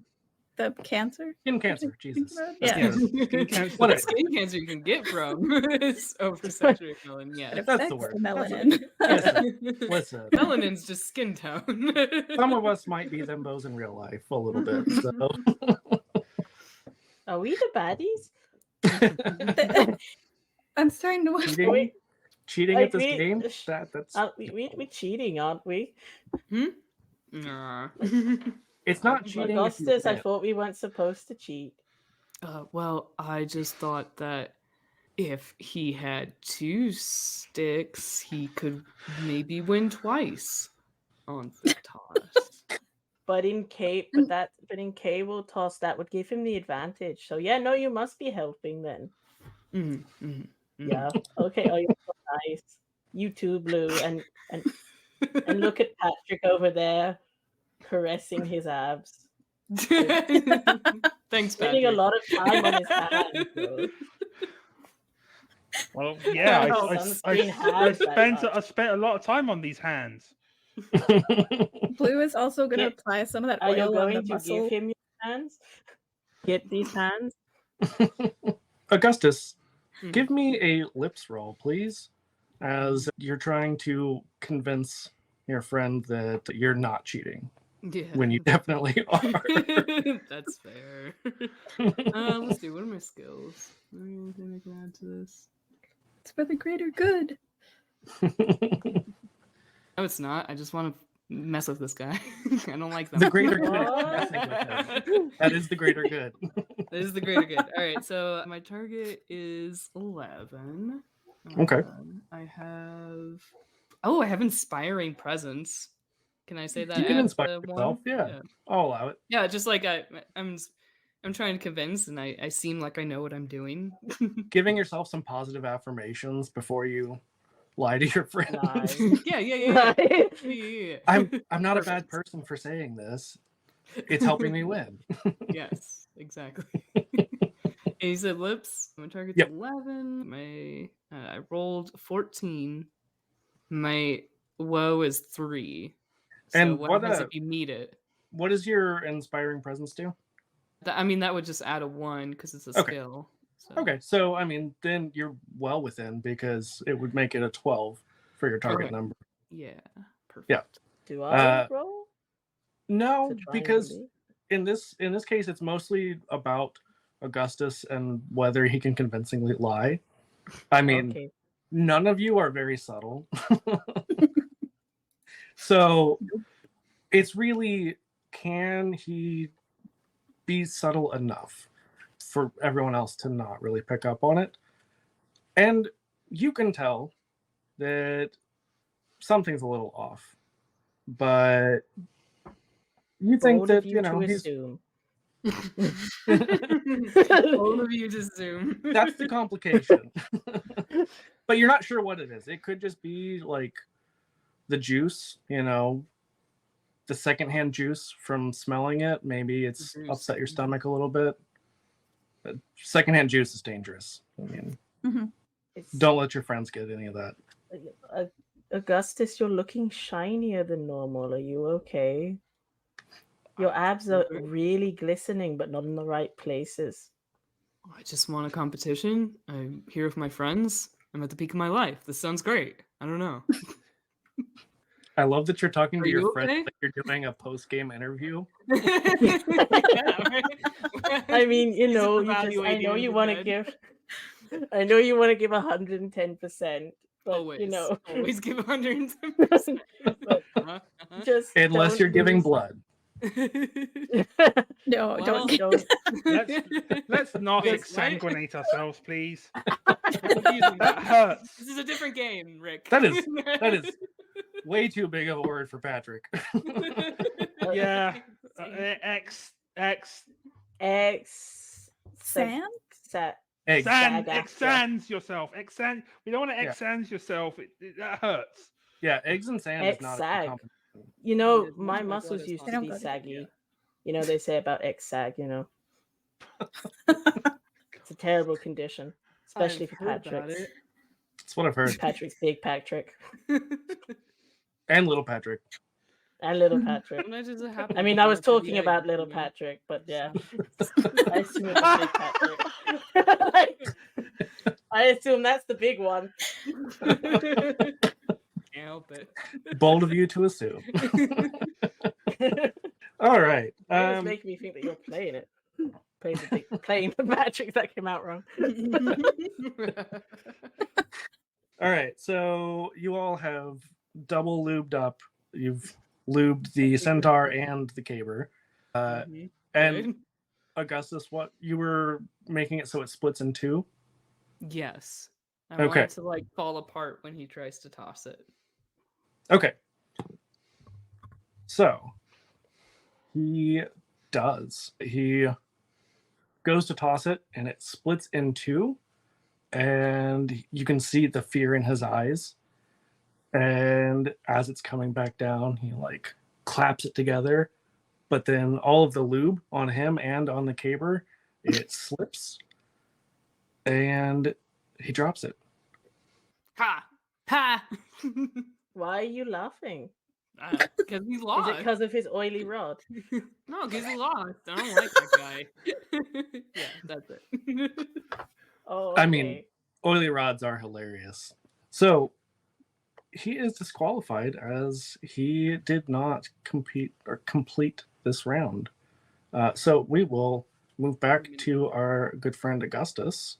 the cancer. skin cancer. Jesus. Yeah. Yeah. Skin cancer. What The is- skin cancer you can get from is oversaturated melanin. Yeah. It That's affects the word. melanin. Listen, Melanin's just skin tone. some of us might be thembos in real life a little bit. So Are we the baddies? I'm starting to watch. cheating, cheating Like at this we- game. That's We're cheating, aren't we? Nah. it's not cheating. If you Augustus, I win. thought we weren't supposed to cheat. Well, I just thought that if he had two sticks, he could maybe win twice on the toss. But in K will toss, that would give him the advantage. So yeah, no, you must be helping then. Yeah. Okay. Oh, you're so nice. You too, Blue, and look at Patrick over there caressing his abs. Thanks, Spending a Patrick. lot of time on his hands. Bro. Well, yeah, Sunscreen has that I spent a lot of time on these hands. Blue is also going to Get- apply some of that Are you oil on going the to muscle. give him your hands? Get these hands. Augustus, Mhm. give me a lips roll, please, as you're trying to convince your friend that you're not cheating Yeah. when you definitely are. That's fair. Let's see. What are my skills? Anything I can add to this? It's for the greater good. No, it's not. I just want to mess with this guy. I don't like them. The greater good. is What? messing with him. That is the greater good. This is the greater good. All right, so my target is 11. Okay. I have inspiring presence. Can I say that? You can adds inspire the yourself, one? yeah. I'll allow it. Yeah, just like I'm trying to convince, and I seem like I know what I'm doing. Giving yourself some positive affirmations before you lie to your friends. Lie. Yeah. I'm not a bad person for saying this. It's helping me win. Yes, exactly. He said lips. My target's Yep. 11. I rolled 14. My woe is 3. So And what what happens a- if you meet it? What does your inspiring presence do? That would just add a 1 because it's a Okay. skill. So. Okay, so I mean, then you're well within because it would make it a 12 for your target Okay. number. Yeah. Perfect. Yeah. Do I Uh, roll? No, To try and because believe? in this case, it's mostly about Augustus and whether he can convincingly lie. I mean, Okay. none of you are very subtle. So it's really, can he be subtle enough for everyone else to not really pick up on it? And you can tell that something's a little off, but you think Bold that, of you to he's assume. All of you just zoom. that's the complication. But you're not sure what it is. It could just be like the juice, the secondhand juice from smelling it. Maybe it's upset your stomach a little bit. But secondhand juice is dangerous. I mean, don't let your friends get any of that. Augustus, you're looking shinier than normal. Are you okay? Your abs are really glistening, but not in the right places. I just won a competition. I'm here with my friends. I'm at the peak of my life. This sounds great. I don't know. I love that you're talking Are to your you friends okay? like you're doing a post-game interview. I mean, you know, Just I know evaluating you the want to dead. give, I know you want to give 110%, but Always, you know, always give 110%. but just Unless don't you're giving lose- blood. No, Well, don't. Let's not Wait, exsanguinate ourselves, please. That hurts. This is a different game, Rick. That is way too big of a word for Patrick. Yeah. X. Sand? Egg. Sans Sag-after. yourself. We don't want to sans yourself. That hurts. Yeah, eggs and sand is not a Egg-sag. good combination. You know, Yeah, my my muscles blood is used They to don't be go together. saggy. You know, they say about ex-sag, you know. It's a terrible condition, especially I've for heard about Patrick's. it. That's what I've heard. Patrick's big Patrick And little Patrick. and little Patrick. Sometimes it happens I mean, when I was it's a talking egg, about little you know? Patrick, but yeah, So- I assume it's a big Patrick. I assume that's the big one. Can't help it. Bold of you to assume. All right. You always make me think that you're playing it. Playing the Patrick that came out wrong. All right. So you all have double lubed up. You've lubed the centaur and the caber. Mhm. And Good. Augustus, what you were making it so it splits in two? Yes. I Okay. want it to like fall apart when he tries to toss it. Okay. So he does. He goes to toss it and it splits in two. And you can see the fear in his eyes. And as it's coming back down, he like claps it together. But then all of the lube on him and on the caber, it slips. And he drops it. Ha! Ha! Why are you laughing? Because he Is lost. it because of his oily rod? No, because he lost. I don't like that guy. Yeah, that's it. Oh, I mean, okay. oily rods are hilarious. So he is disqualified as he did not compete or complete this round. So we will move back to our good friend Augustus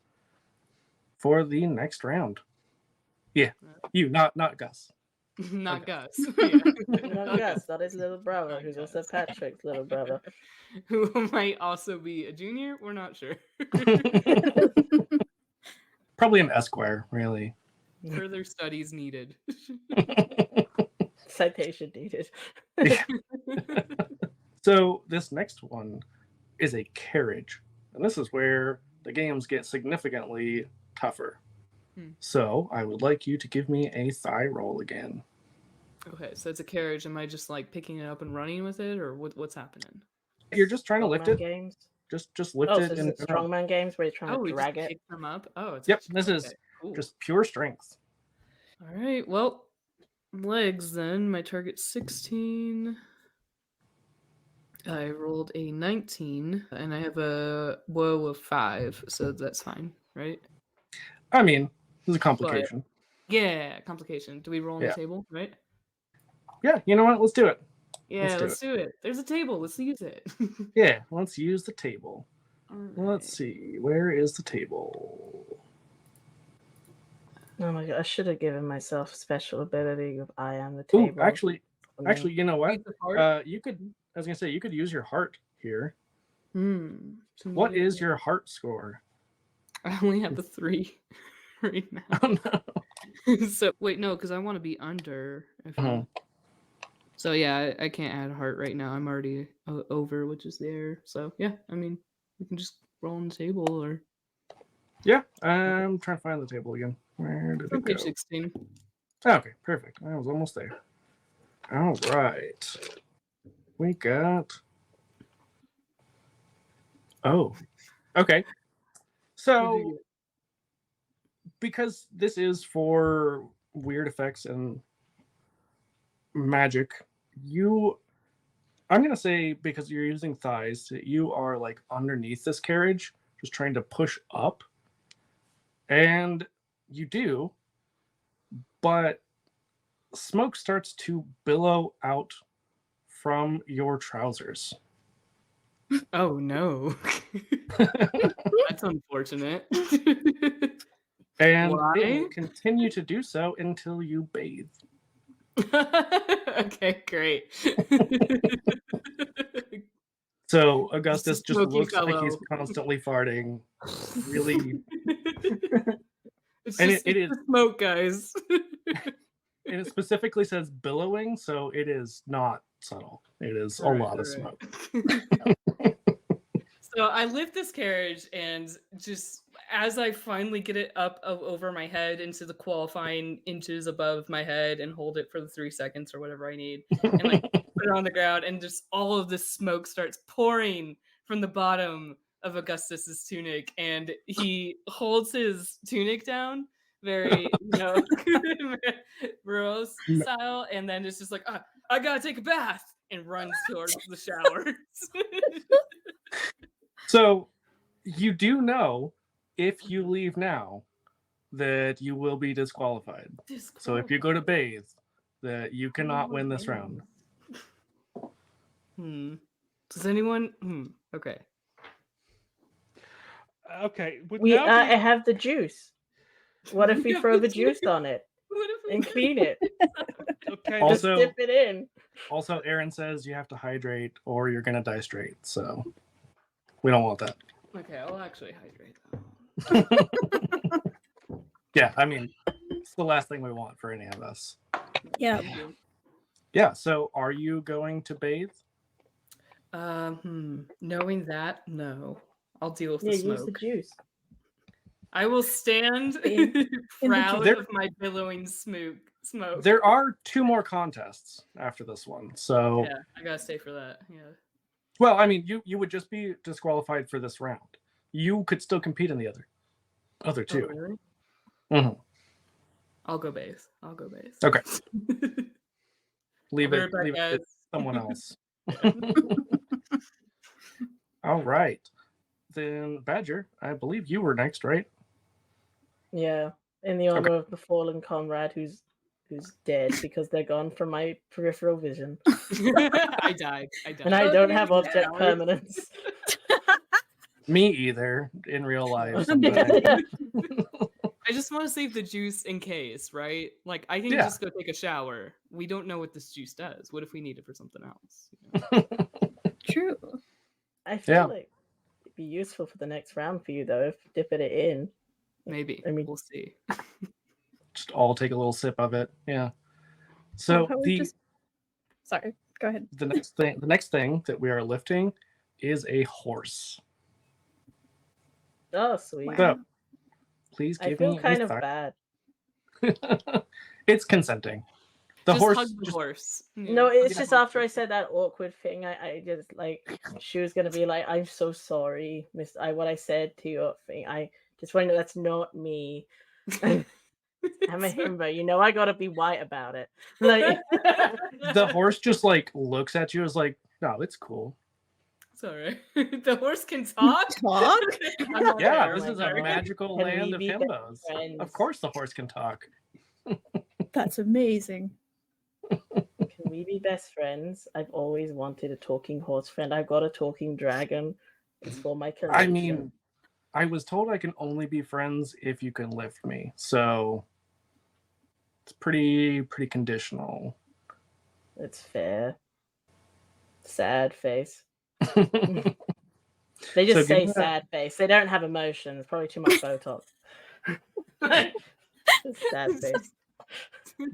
for the next round. Yeah, you, not Gus. Not Okay. Gus. Yeah. Not Gus, not his little brother, Not who's Gus. also Patrick's little brother. Who might also be a junior? We're not sure. Probably an Esquire, really. Further studies needed. Citation needed. So this next one is a carriage. And this is where the games get significantly tougher. So I would like you to give me a thigh roll again. Okay, so it's a carriage. Am I just like picking it up and running with it, or what's happening? You're just trying to lift Strongman it. Games. Just lift Oh, it. so this And is strongman games where you're trying Oh, to we drag just it. pick them up. Oh, it's Yep, actually- this is okay, cool. just pure strength. All right. Well, legs then. My target's 16. I rolled a 19, and I have a woe of 5, so that's fine, right? I mean, there's a complication. Yeah, complication. Do we roll on Yeah. the table, right? Yeah, you know what? Let's do it. Yeah, do let's do it. There's a table. Let's use it. Yeah, let's use the table. All Let's right. see. Where is the table? Oh my god, I should have given myself special ability of I am the Oh, table. actually, you know what? Use the heart? You could. I was gonna say you could use your heart here. So What maybe- is your heart score? I only have the 3 right now. Oh no. So wait, no, because I want to be under. Uh-huh. So yeah, I can't add heart right now. I'm already over, which is there. So yeah, I mean, we can just roll on the table or Yeah, I'm trying to find the table again. Where did on it go? page 16. Okay, perfect. I was almost there. All right. we got. Oh, okay. So, because this is for weird effects and magic, I'm going to say, because you're using thighs, that you are like underneath this carriage, just trying to push up. And you do, but smoke starts to billow out from your trousers. Oh no. That's unfortunate. And Why? it will continue to do so until you bathe. Okay, great. So Augustus just smoky looks like he's fellow. constantly farting. Really. It's And just it is. the smoke, guys. And it specifically says billowing, so it is not subtle. It is a lot of smoke. So I lift this carriage, and just as I finally get it up over my head into the qualifying inches above my head and hold it for the 3 seconds or whatever I need, and like put it on the ground, and just all of this smoke starts pouring from the bottom of Augustus's tunic, and he holds his tunic down very, Rose style, and then it's just like, I gotta take a bath, and runs towards the showers. So you do know, if you leave now, that you will be disqualified. So if you go to bathe, that you cannot win this round. Does anyone? Okay. Okay. I have the juice. What if we throw the juice on it and clean it? Okay. Also, just dip it in. Also, Aaryn says you have to hydrate or you're gonna die straight. So we don't want that. Okay, I'll actually hydrate though. Yeah, I mean, it's the last thing we want for any of us. Yeah. Yeah. So, are you going to bathe? Knowing that, no. I'll deal with the Use smoke. the juice. I will stand proud of my billowing smoke. There are 2 more contests after this one, so yeah, I gotta stay for that. Yeah. Well, I mean, you would just be disqualified for this round. You could still compete in the other 2. Oh, really? Mm-hmm. I'll go bathe. Okay. Leave I'll it be right back, to someone else. All right. Then Badger, I believe you were next, right? Yeah, in the honor of the fallen comrade who's dead because they're gone from my peripheral vision. I died. And I don't have object permanence. Me either, in real life. I just want to save the juice in case, right? Like, I can just go take a shower. We don't know what this juice does. What if we need it for something else? True. I feel like it'd be useful for the next round for you, though, if dipping it in. Maybe. I mean, we'll see. Just all take a little sip of it. Yeah. So Sorry, go ahead. The next thing that we are lifting is a horse. Oh, sweet. So, please give I feel me kind a of bad. It's consenting. The horse. No, it's just after I said that awkward thing, I just like she was gonna be like, "I'm so sorry, Miss. What I said to your thing. I just want to know that's not me. I'm a himbo. I gotta be white about it." Like the horse just like looks at you as like, "No, it's cool." Sorry, the horse can talk. Yeah, this is a magical land of himbos. Of course, the horse can talk. That's amazing. Can we be best friends? I've always wanted a talking horse friend. I've got a talking dragon. It's for my collection. I mean, I was told I can only be friends if you can lift me. So it's pretty conditional. It's fair. Sad face. They just say sad face. They don't have emotions. Probably too much Botox. Sad face.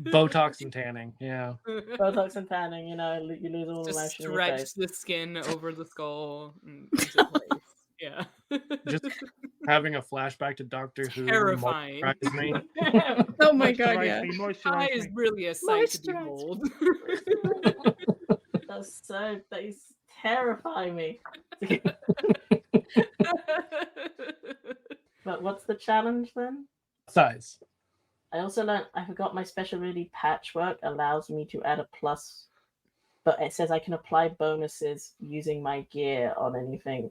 Botox and tanning, yeah. Botox and tanning, you lose all the emotion. Just stretch the skin over the skull. Into place. Yeah. Just having a flashback to Doctor Who. Terrifying. Me. Oh my god, yeah. Eye is really a sight to behold. They terrify me. But what's the challenge then? Size. I also learned I forgot my special ability patchwork allows me to add a plus, but it says I can apply bonuses using my gear on anything.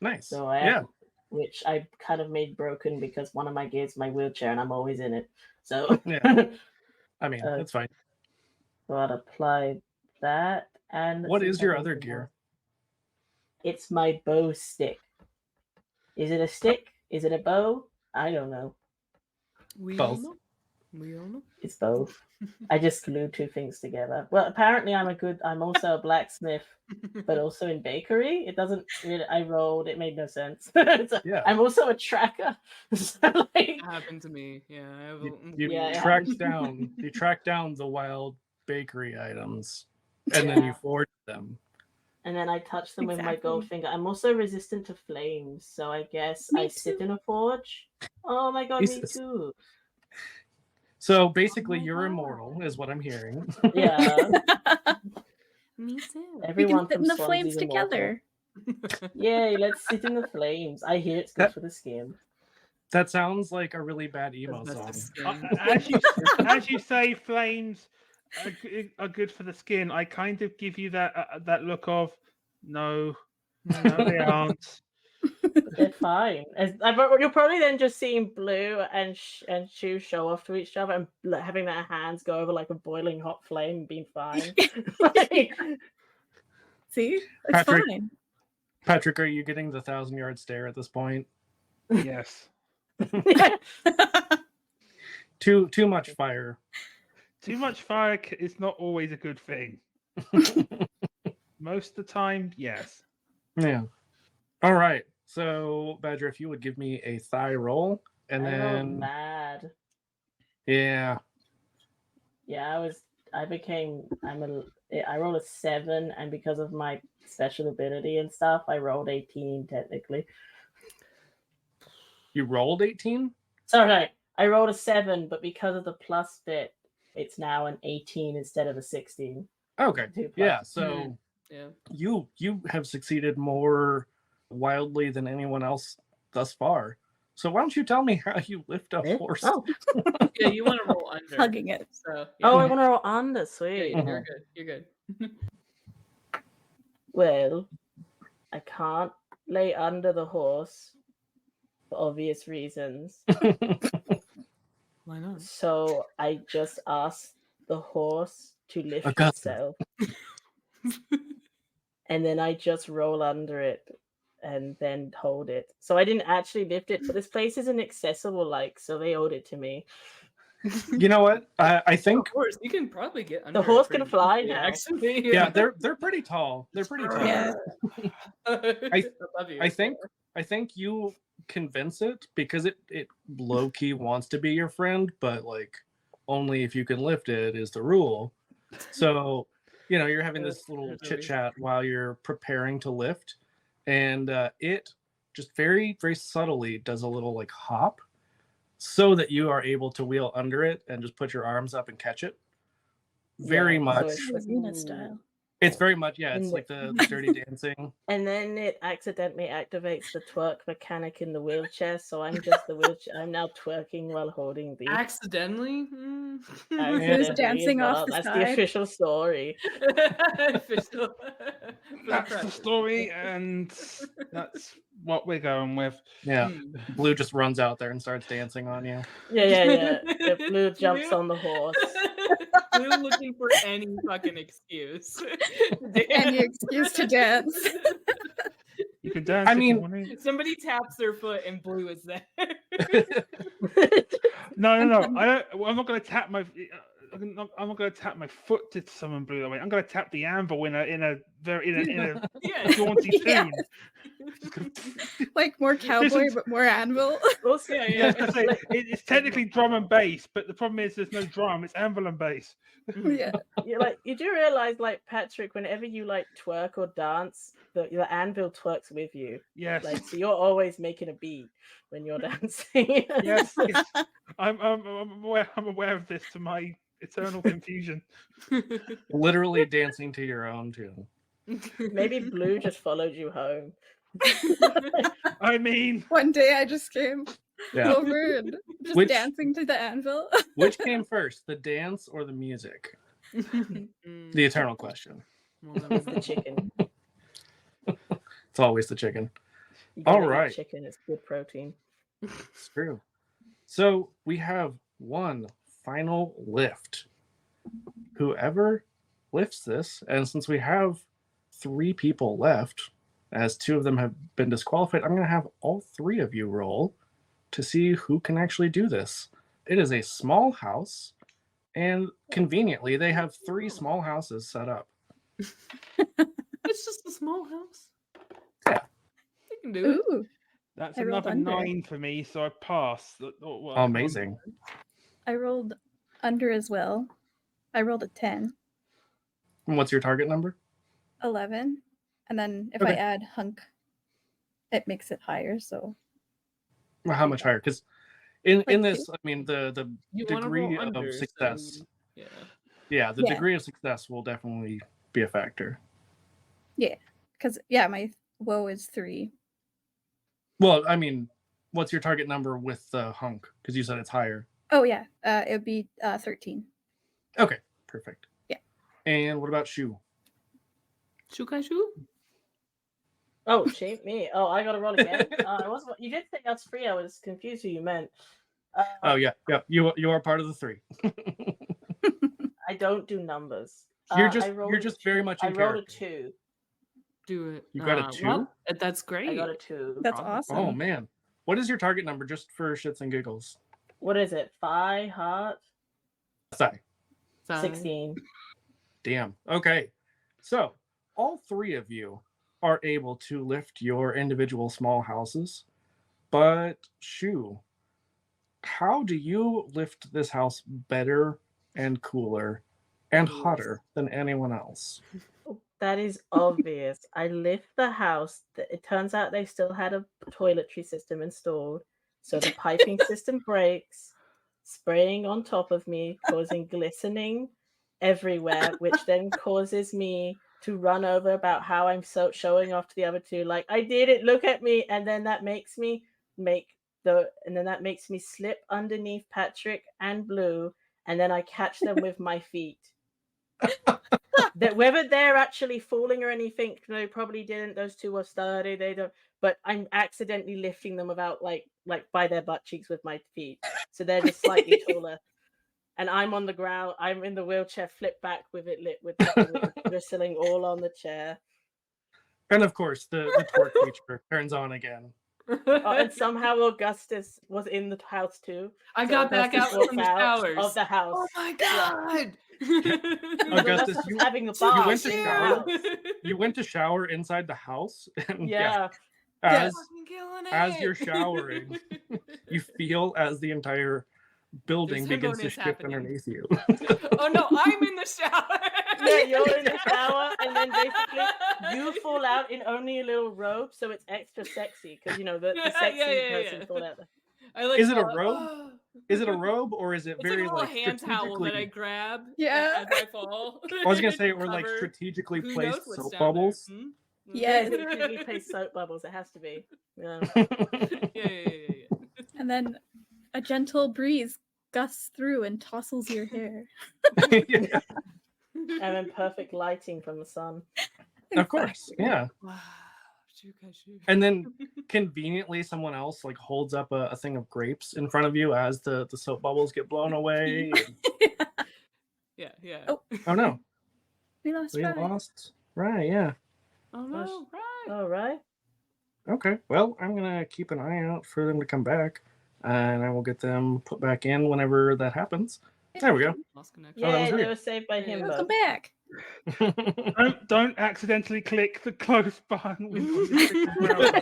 Nice. So I yeah. which I kind of made broken because one of my gears is my wheelchair and I'm always in it. So Yeah. I mean, that's fine. So I'd apply that. And What is your other gear? It's my bow stick. Is it a stick? Is it a bow? I don't know. Both. We all know. It's both. I just glued two things together. Well, apparently I'm also a blacksmith, but also in bakery. It doesn't. I rolled. It made no sense. Yeah. I'm also a tracker. So, like, That happened to me. Yeah. I have You track down the wild bakery items, and then you forge them. And then I touch them with my Exactly. gold finger. I'm also resistant to flames, so I guess Me I sit too. in a forge. Oh my god, Jesus. me too. So basically, my you're God. immortal, is what I'm hearing. Yeah. Me too. We Everyone can sit from in the Swansea's flames immortal. together. Yay, let's sit in the flames. I hear it's good for the skin. That sounds like a really bad emo That's song. the skin. As you say, flames are good for the skin. I kind of give you that look of no, they aren't. They're fine. You're probably then just seeing Blue and Shu show off to each other and having their hands go over like a boiling hot flame and being fine. Like, See? It's Patrick. fine. Patrick, are you getting the 1,000-yard stare at this point? Yes. Too much fire. Too much fire is not always a good thing. Most of the time, yes. Yeah. All right. So, Badger, if you would give me a thigh roll, and I rolled then mad. yeah, Yeah, I rolled a 7, and because of my special ability and stuff, I rolled 18 technically. you rolled 18. Sorry, I rolled a 7, but because of the plus bit, it's now an 18 instead of a 16. Okay. 2 plus. Yeah. So Yeah. you have succeeded more wildly than anyone else thus far. So why don't you tell me how you lift a horse? Oh, Yeah, you want to roll under. Hugging it. So, oh, yeah. I want to roll under. Yeah, Sweet. you're good. You're good. Well, I can't lay under the horse for obvious reasons. Why not? So I just asked the horse to lift Augustus. itself. And then I just roll under it and then hold it. So I didn't actually lift it, but this place isn't accessible, so they owed it to me. You know what? I think Of course, you can probably get under. The horse it pretty can fly easily, now. Actually, yeah, they're pretty tall. They're pretty tall. Yeah. I love you. I think you convince it because it low key wants to be your friend, but like only if you can lift it is the rule. So you're having this little chit chat while you're preparing to lift, and it just very very subtly does a little like hop, so that you are able to wheel under it and just put your arms up and catch it. Very Yeah, much. so Latina style. It's very much it's like the Dirty Dancing. And then it accidentally activates the twerk mechanic in the wheelchair, so I'm just the wheelchair. I'm now twerking while holding the. Accidentally. Who's dancing off the That's side? the official story. Official. That's the story, and that's what we're going with. Yeah. Blue just runs out there and starts dancing on you. Yeah. The Blue jumps on the horse. Blue looking for any fucking excuse. Any excuse to dance. You can dance. I if you mean- want to. Somebody taps their foot and Blue is there. No. I don't. Well, I'm not going to tap my. I'm not going to tap my foot to summon Blue away. I'm going to tap the anvil in a Yeah. jaunty Yeah. tune. Like more cowboy, is- but more anvil. Also, Yeah. Yeah, I was gonna say, it's technically drum and bass, but the problem is there's no drum. It's anvil and bass. Yeah. you do realize, Patrick, whenever you twerk or dance, the anvil twerks with you. Yes. So you're always making a beat when you're dancing. Yes. I'm aware of this to my Eternal confusion. Literally dancing to your own tune. Maybe Blue just followed you home. I mean, One day I just came Yeah. over and just Which- dancing to the anvil. Which came first, the dance or the music? The eternal question. It's the chicken. It's always the chicken. You gotta All eat right. chicken. It's good protein. It's true. So we have one final lift. Whoever lifts this, and since we have 3 people left, as 2 of them have been disqualified, I'm going to have all 3 of you roll to see who can actually do this. It is a small house, and conveniently, they have 3 small houses set up. It's just a small house. Yeah. You can do it. Ooh, that's I rolled another under. 9 for me, so I passed. Amazing. I rolled under as well. I rolled a 10, And what's your target number? 11, and then if I Okay. add hunk, it makes it higher. So Well, how much higher? Because in Like this, I mean, the You wanna degree roll of under, so success. yeah. Yeah, the Yeah. degree of success will definitely be a factor. because my woe is 3. Well, I mean, what's your target number with the hunk? Because you said it's higher. Oh yeah, it would be 13. Okay, perfect. Yeah. And what about Shu? Shu Kai Shu? Oh, shit, me. Oh, I gotta roll again. I was. You did say us 3. I was confused who you meant. Oh yeah, you are part of the 3. I don't do numbers. You're I rolled a just very much in I rolled character. a 2. Do it. You got a 2? Well, that's great. I got a 2. That's Awesome. Oh awesome. man, what is your target number just for shits and giggles? What is it? 5 heart? Sorry. So- 16. Damn. Okay. So all 3 of you are able to lift your individual small houses, but Shu, how do you lift this house better and cooler and Yes. hotter than anyone else? That is obvious. I lift the house. It turns out they still had a toiletry system installed. So the piping system breaks, spraying on top of me, causing glistening everywhere, which then causes me to run over about how I'm so showing off to the other 2. Like, I did it, look at me. And then that makes me slip underneath Patrick and Blue. And then I catch them with my feet. That whether they're actually falling or anything, they probably didn't. Those 2 were sturdy. They don't. But I'm accidentally lifting them about like by their butt cheeks with my feet, so they're just slightly taller. And I'm on the ground. I'm in the wheelchair, flip back with it lit with bristling all on the chair. And of course, the torque feature turns on again. Oh, and somehow Augustus was in the house too. I So got back out Augustus from the walked out showers. of the house. Oh my Yeah. god! Augustus, was you- having a you bath went to in the shower? house. You went to shower inside the house, and Yeah. as Fucking killing as it. you're showering, you feel as the entire building There's begins to Himbos shift happening. underneath you. Oh no, I'm in the shower. Yeah, you're in the shower, and then basically you fall out in only a little robe, so it's extra sexy because the sexy person fall out. I like Is it a fall out, robe? "Oh." Is it a robe or is it It's like a very little like hand towel that I strategically? grab Yeah. as I fall. I was gonna say it were like Cover. strategically Who placed knows what's soap down there? bubbles. Hmm? Yeah. Yeah, strategically placed soap bubbles. It has to be. Yeah. Yeah. And then a gentle breeze gusts through and tousles your hair. Yeah, And then perfect lighting from the sun. of course, yeah. Wow. Shu Kai Shu. And then conveniently, someone else like holds up a thing of grapes in front of you as the soap bubbles get blown away. Yeah. Oh. Oh no, We lost we Ryan. lost. Right, yeah. Oh no, right. All right. Okay, well, I'm gonna keep an eye out for them to come back, and I will get them put back in whenever that happens. There we go. Lost connection. Oh, that Yeah, was they weird. were saved by Yeah. Himbo. Welcome back. Don't accidentally click the close button when you're freaking browsing.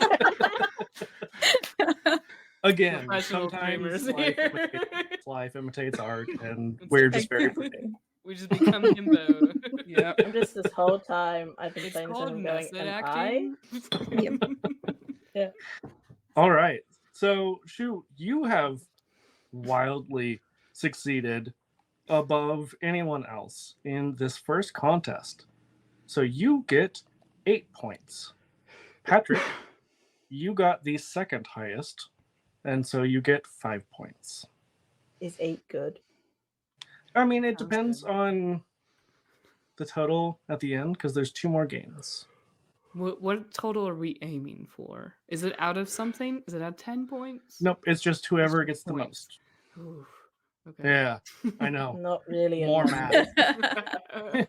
Again, Professional sometimes gamers here. life imitates art, and It's we're just very exactly. pretty. We just become himbo. Yeah. I'm just this whole time I've been It's playing this called and I'm going, method am I? acting. Yep. All right. So, Shu, you have wildly succeeded above anyone else in this first contest. So you get 8 points. Patrick, you got the second highest, and so you get 5 points. Is 8 good? I mean, it Sounds depends good. on the total at the end because there's 2 more games. What total are we aiming for? Is it out of something? Is it at 10 points? Nope, it's just whoever Just gets the points. most. Oof. Okay. Yeah, I know. Not really. a More number. math.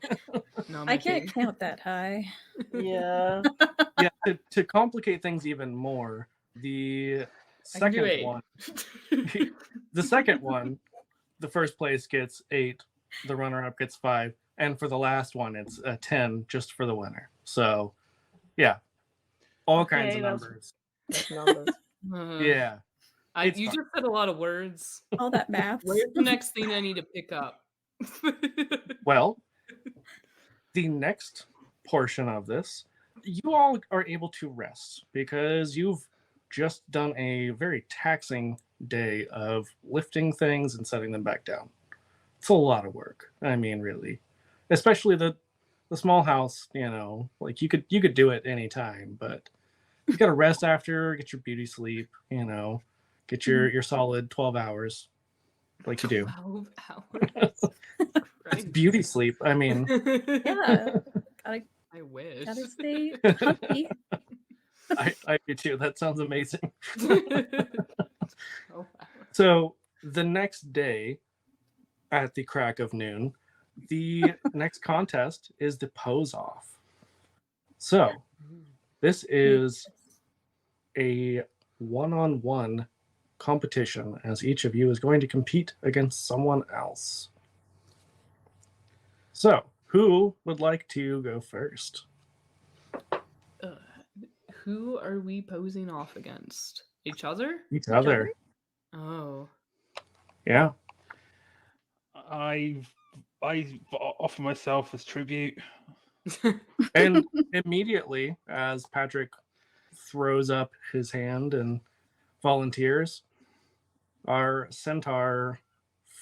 No, I can't count that high. Yeah. Yeah, to complicate things even more, the I can do second 8. one, the second one, the first place gets 8, the runner-up gets 5, and for the last one, it's a 10 just for the winner. So, yeah, all kinds Okay, of that's- numbers. That's numbers. Yeah, it's You fine. just said a lot of words. All that math. Where's the next thing I need to pick up? Well, the next portion of this, you all are able to rest because you've just done a very taxing day of lifting things and setting them back down. It's a lot of work. I mean, really, especially the small house. You know, like you could do it anytime, but you got to rest after, get your beauty sleep. You know, get your solid 12 hours, like you do. 12 It's hours. beauty sleep. I mean, Yeah. Gotta I wish. stay healthy. I do too. That sounds amazing. 12 hours. So the next day, at the crack of noon, the next contest is the pose off. So this is a one-on-one competition as each of you is going to compete against someone else. So who would like to go first? Who are we posing off against? Each other? Each other. Oh. Yeah. I offer myself as tribute. And immediately, as Patrick throws up his hand and volunteers, our centaur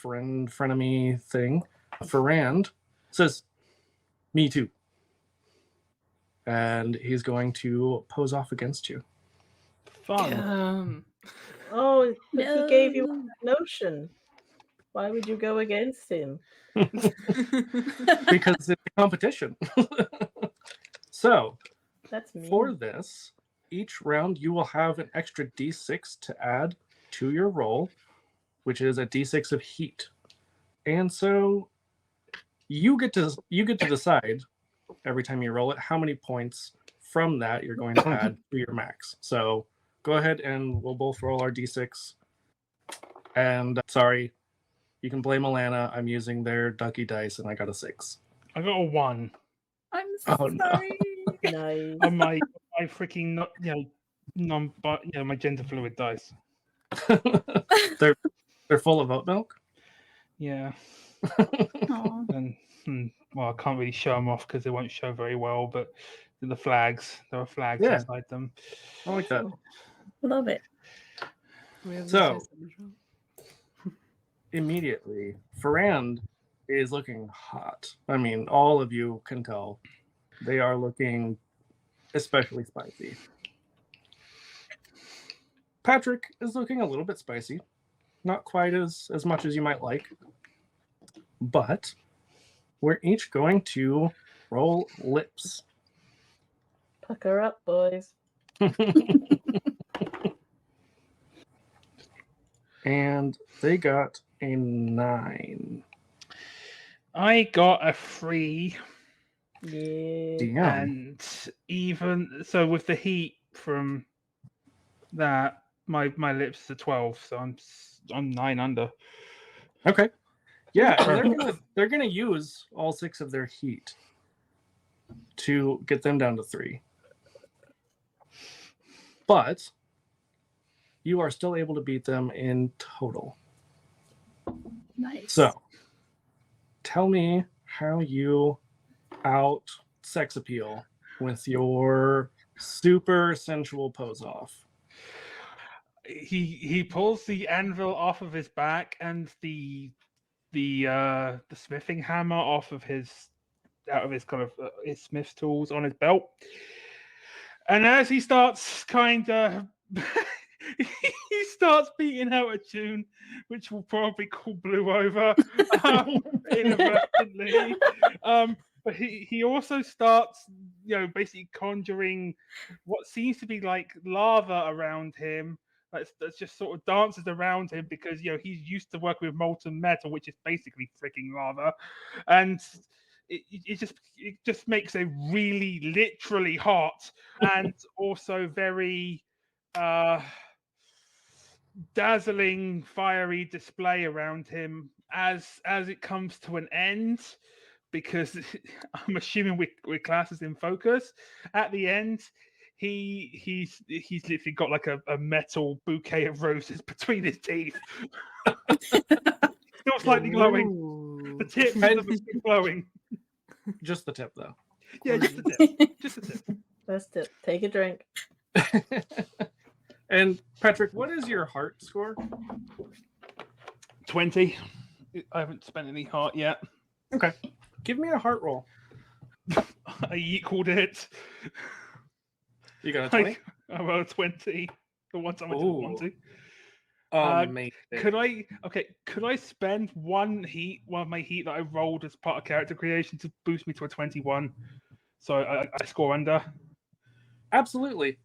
frenemy thing, Ferrand, says, "Me too." And he's going to pose off against you. Fun. Oh, but he gave you No. a notion. Why would you go against him? Because it's a competition. So, That's mean. for this, each round you will have an extra d6 to add to your roll, which is a d6 of heat. And so you get to decide every time you roll it how many points from that you're going to add to your max. So go ahead and we'll both roll our d6. And sorry, you can blame Alana. I'm using their ducky dice and I got a 6. I got a 1 I'm Oh, no. sorry. Nice. on my freaking my gender fluid dice. They're full of oat milk. Yeah, Aw. and well, I can't really show them off because they won't show very well. But the flags, there are flags Yeah. inside them. I like that. Love it. We have So- this dice. Immediately, Ferrand is looking hot. I mean, all of you can tell they are looking especially spicy. Patrick is looking a little bit spicy, not quite as much as you might like, but we're each going to roll lips. Pucker up, boys. And they got a 9. I got a 3, Yeah. Damn. and even so, with the heat from that, my lips are 12, so I'm 9 under. Okay. Yeah, and they're gonna use all 6 of their heat to get them down to 3. But you are still able to beat them in total. Nice. So tell me how you out sex appeal with your super sensual pose off. He pulls the anvil off of his back, and the the smithing hammer out of his kind of his smith's tools on his belt. And as he starts kind of he starts beating out a tune, which will probably call Blue over inadvertently. But he also starts, basically conjuring what seems to be like lava around him. That's just sort of dances around him because he's used to working with molten metal, which is basically freaking lava, and it just makes a really literally hot and also very dazzling fiery display around him as it comes to an end, because I'm assuming we're classes in focus. At the end, he's literally got like a metal bouquet of roses between his teeth. Still slightly glowing. Ooh. The tip of it is glowing. Just the tip, though. Yeah, just the tip. Just the tip. That's it. Take a drink. And Patrick, what is your heart score? 20. I haven't spent any heart yet. Okay. Give me a heart roll. I equaled it. You got a 20? I rolled a 20. The one time I didn't want to. Amazing. Could I spend one of my heat that I rolled as part of character creation to boost me to a 21? So I score under? Absolutely.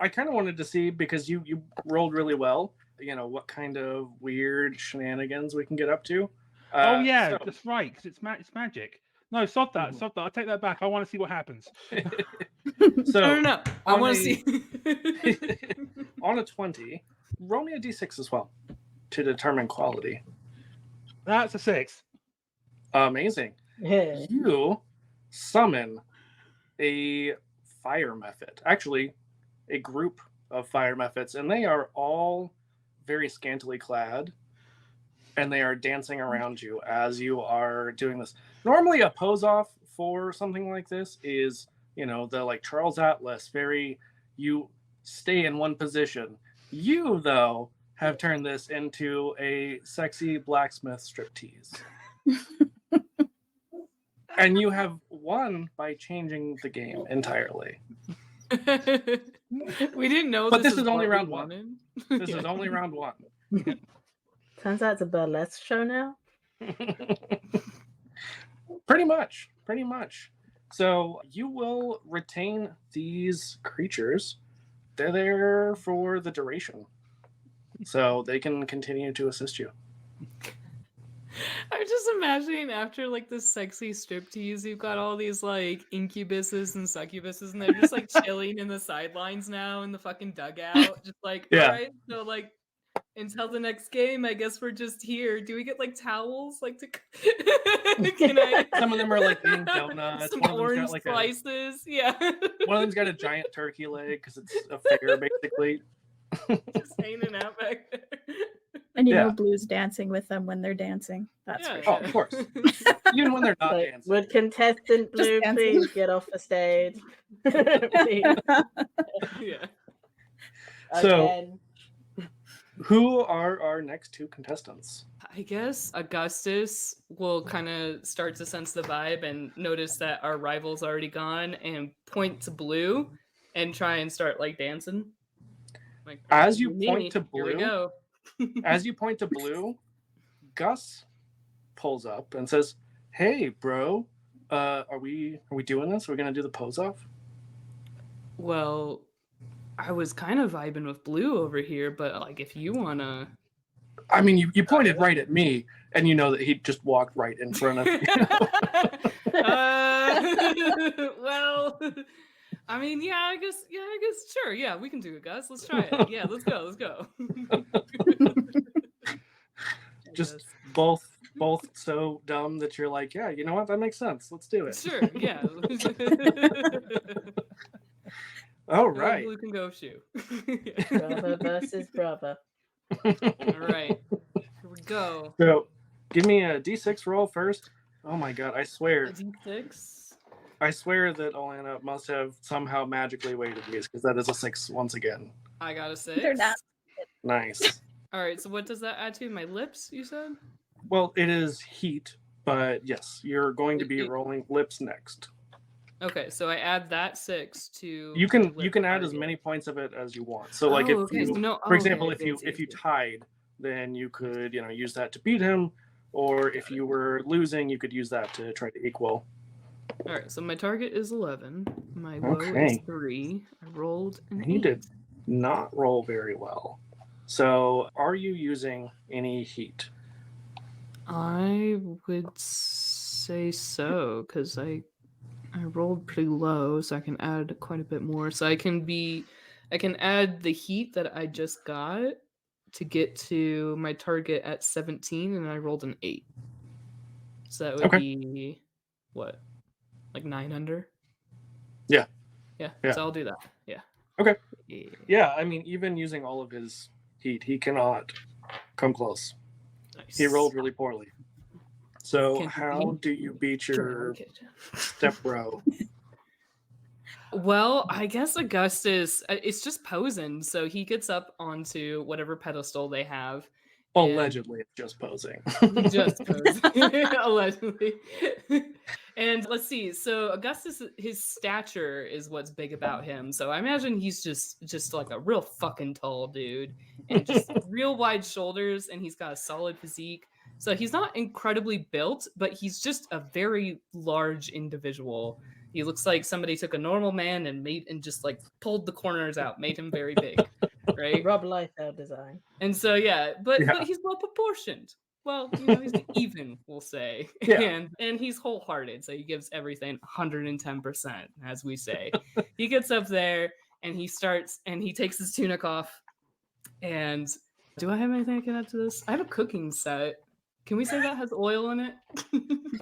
I kind of wanted to see, because you rolled really well, what kind of weird shenanigans we can get up to. That's right, because it's magic. No, stop that. I'll take that back. I want to see what happens. So No. I want to see. On a 20, roll me a d6 as well to determine quality. That's a 6. Amazing. Yeah. You summon a fire method. Actually, a group of fire methods, and they are all very scantily clad, and they are dancing around you as you are doing this. Normally a pose off for something like this is, the like Charles Atlas, you stay in one position. You, though, have turned this into a sexy blacksmith striptease. And you have won by changing the game entirely. We didn't know, But this is what only we round wanted. This is only round 1. Turns out it's a burlesque show now. Pretty much. So you will retain these creatures. They're there for the duration, so they can continue to assist you. I'm just imagining after like this sexy striptease, you've got all these like incubuses and succubuses, and they're just like chilling in the sidelines now in the fucking dugout. Just like, Yeah. all right, so like until the next game, I guess we're just here. Do we get like towels? Like to can I? Some of them are like eating donuts. Some One of them's orange got like slices. Yeah. one of them's got a giant turkey leg because it's a fair, basically. Just hanging out back there. And Yeah. Blue's dancing with them when they're dancing. That's Yeah. for sure. Oh, of course. Even when they're not Like, dancing. would contestant Blue dancing. please get off the stage? Please. Yeah. So- Again. Who are our next 2 contestants? I guess Augustus will kind of start to sense the vibe and notice that our rival's already gone and point to Blue and try and start like dancing. Like, As you me, point to here we Blue, go. As you point to Blue, Gus pulls up and says, "Hey, bro, are we doing this? Are we gonna do the pose off?" Well, I was kind of vibing with Blue over here, but like if you wanna, I mean, you pointed right at me, and you know that he just walked right in front of you. well, I mean, I guess, sure, yeah, we can do it, Gus. Let's try it. Yeah, let's go. Just both so dumb that you're like, yeah, you know what? That makes sense. Let's do it. Sure, yeah. All right. Blue can go Shu. Brother versus brother. All right, here we go. So, give me a d6 roll first. Oh my god! I A swear D6. that Alana must have somehow magically weighted these, because that is a 6 once again. I got a 6. They're not. Nice. All right, so what does that add to my lips? You said Well, it is heat, but yes, you're going to be rolling lips next. Okay, so I add that 6 to. You the lip can add as target. many points of it as you want. So like Oh, if okay, you, so no- for oh, example, okay, if you tied, then you could use that to beat him, or if you were losing, you could use that to try to equal. All right, so my target is 11. My low is Okay. 3. I rolled an He 8. did not roll very well. So are you using any heat? I would say so, because I rolled pretty low, so I can add quite a bit more. So I can add the heat that I just got to get to my target at 17, and I rolled an 8. So that would Okay. be what? Like 9 under? Yeah. Yeah. Yeah. So I'll do that. Yeah. Okay. Yeah. Yeah, I mean, even using all of his heat, he cannot come close. Nice. He rolled really poorly. So Can't how beat do you beat Joy your Orchid. step bro? Well, I guess Augustus, it's just posing. So he gets up onto whatever pedestal they have. and- Allegedly, it's just posing. Just posing. Allegedly. And let's see. So Augustus, his stature is what's big about him. So I imagine he's just like a real fucking tall dude and just real wide shoulders, and he's got a solid physique. So he's not incredibly built, but he's just a very large individual. He looks like somebody took a normal man and just like pulled the corners out, made him very big, right? Rob Liefeld design. And so but Yeah. he's well proportioned. Well, he's even, we'll say. Yeah. And he's wholehearted, so he gives everything 110%, as we say. He gets up there and he takes his tunic off. And do I have anything I can add to this? I have a cooking set. Can we say that has oil in it?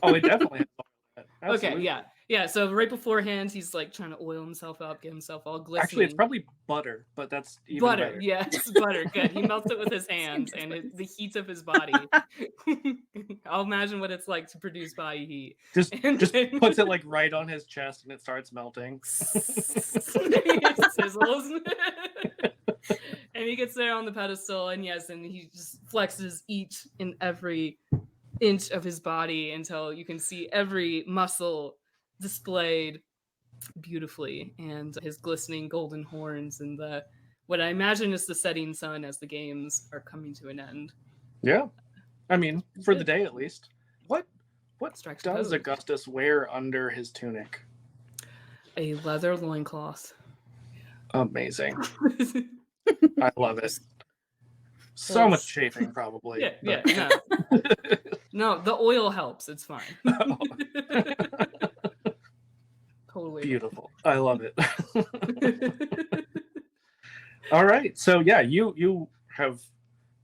Oh, it definitely has all that. Okay, Absolutely. yeah. So right beforehand, he's like trying to oil himself up, get himself all glistening. Actually, it's probably butter, but that's even butter. better. Yes, butter. Good. He melts it with his hands and the heat of his body. I'll imagine what it's like to produce body heat. Just And then- puts it like right on his chest and it starts melting. It sizzles. And he gets there on the pedestal, and he just flexes each and every inch of his body until you can see every muscle displayed beautifully, and his glistening golden horns and what I imagine is the setting sun as the games are coming to an end. Yeah. I mean, for the Good. day at least. What Strikes does pose. Augustus wear under his tunic? A leather loincloth. Amazing. I love it. So much chafing, probably. yeah. but- No, the oil helps. It's fine. Oh. Totally. Beautiful. I love it. All right. So yeah, you have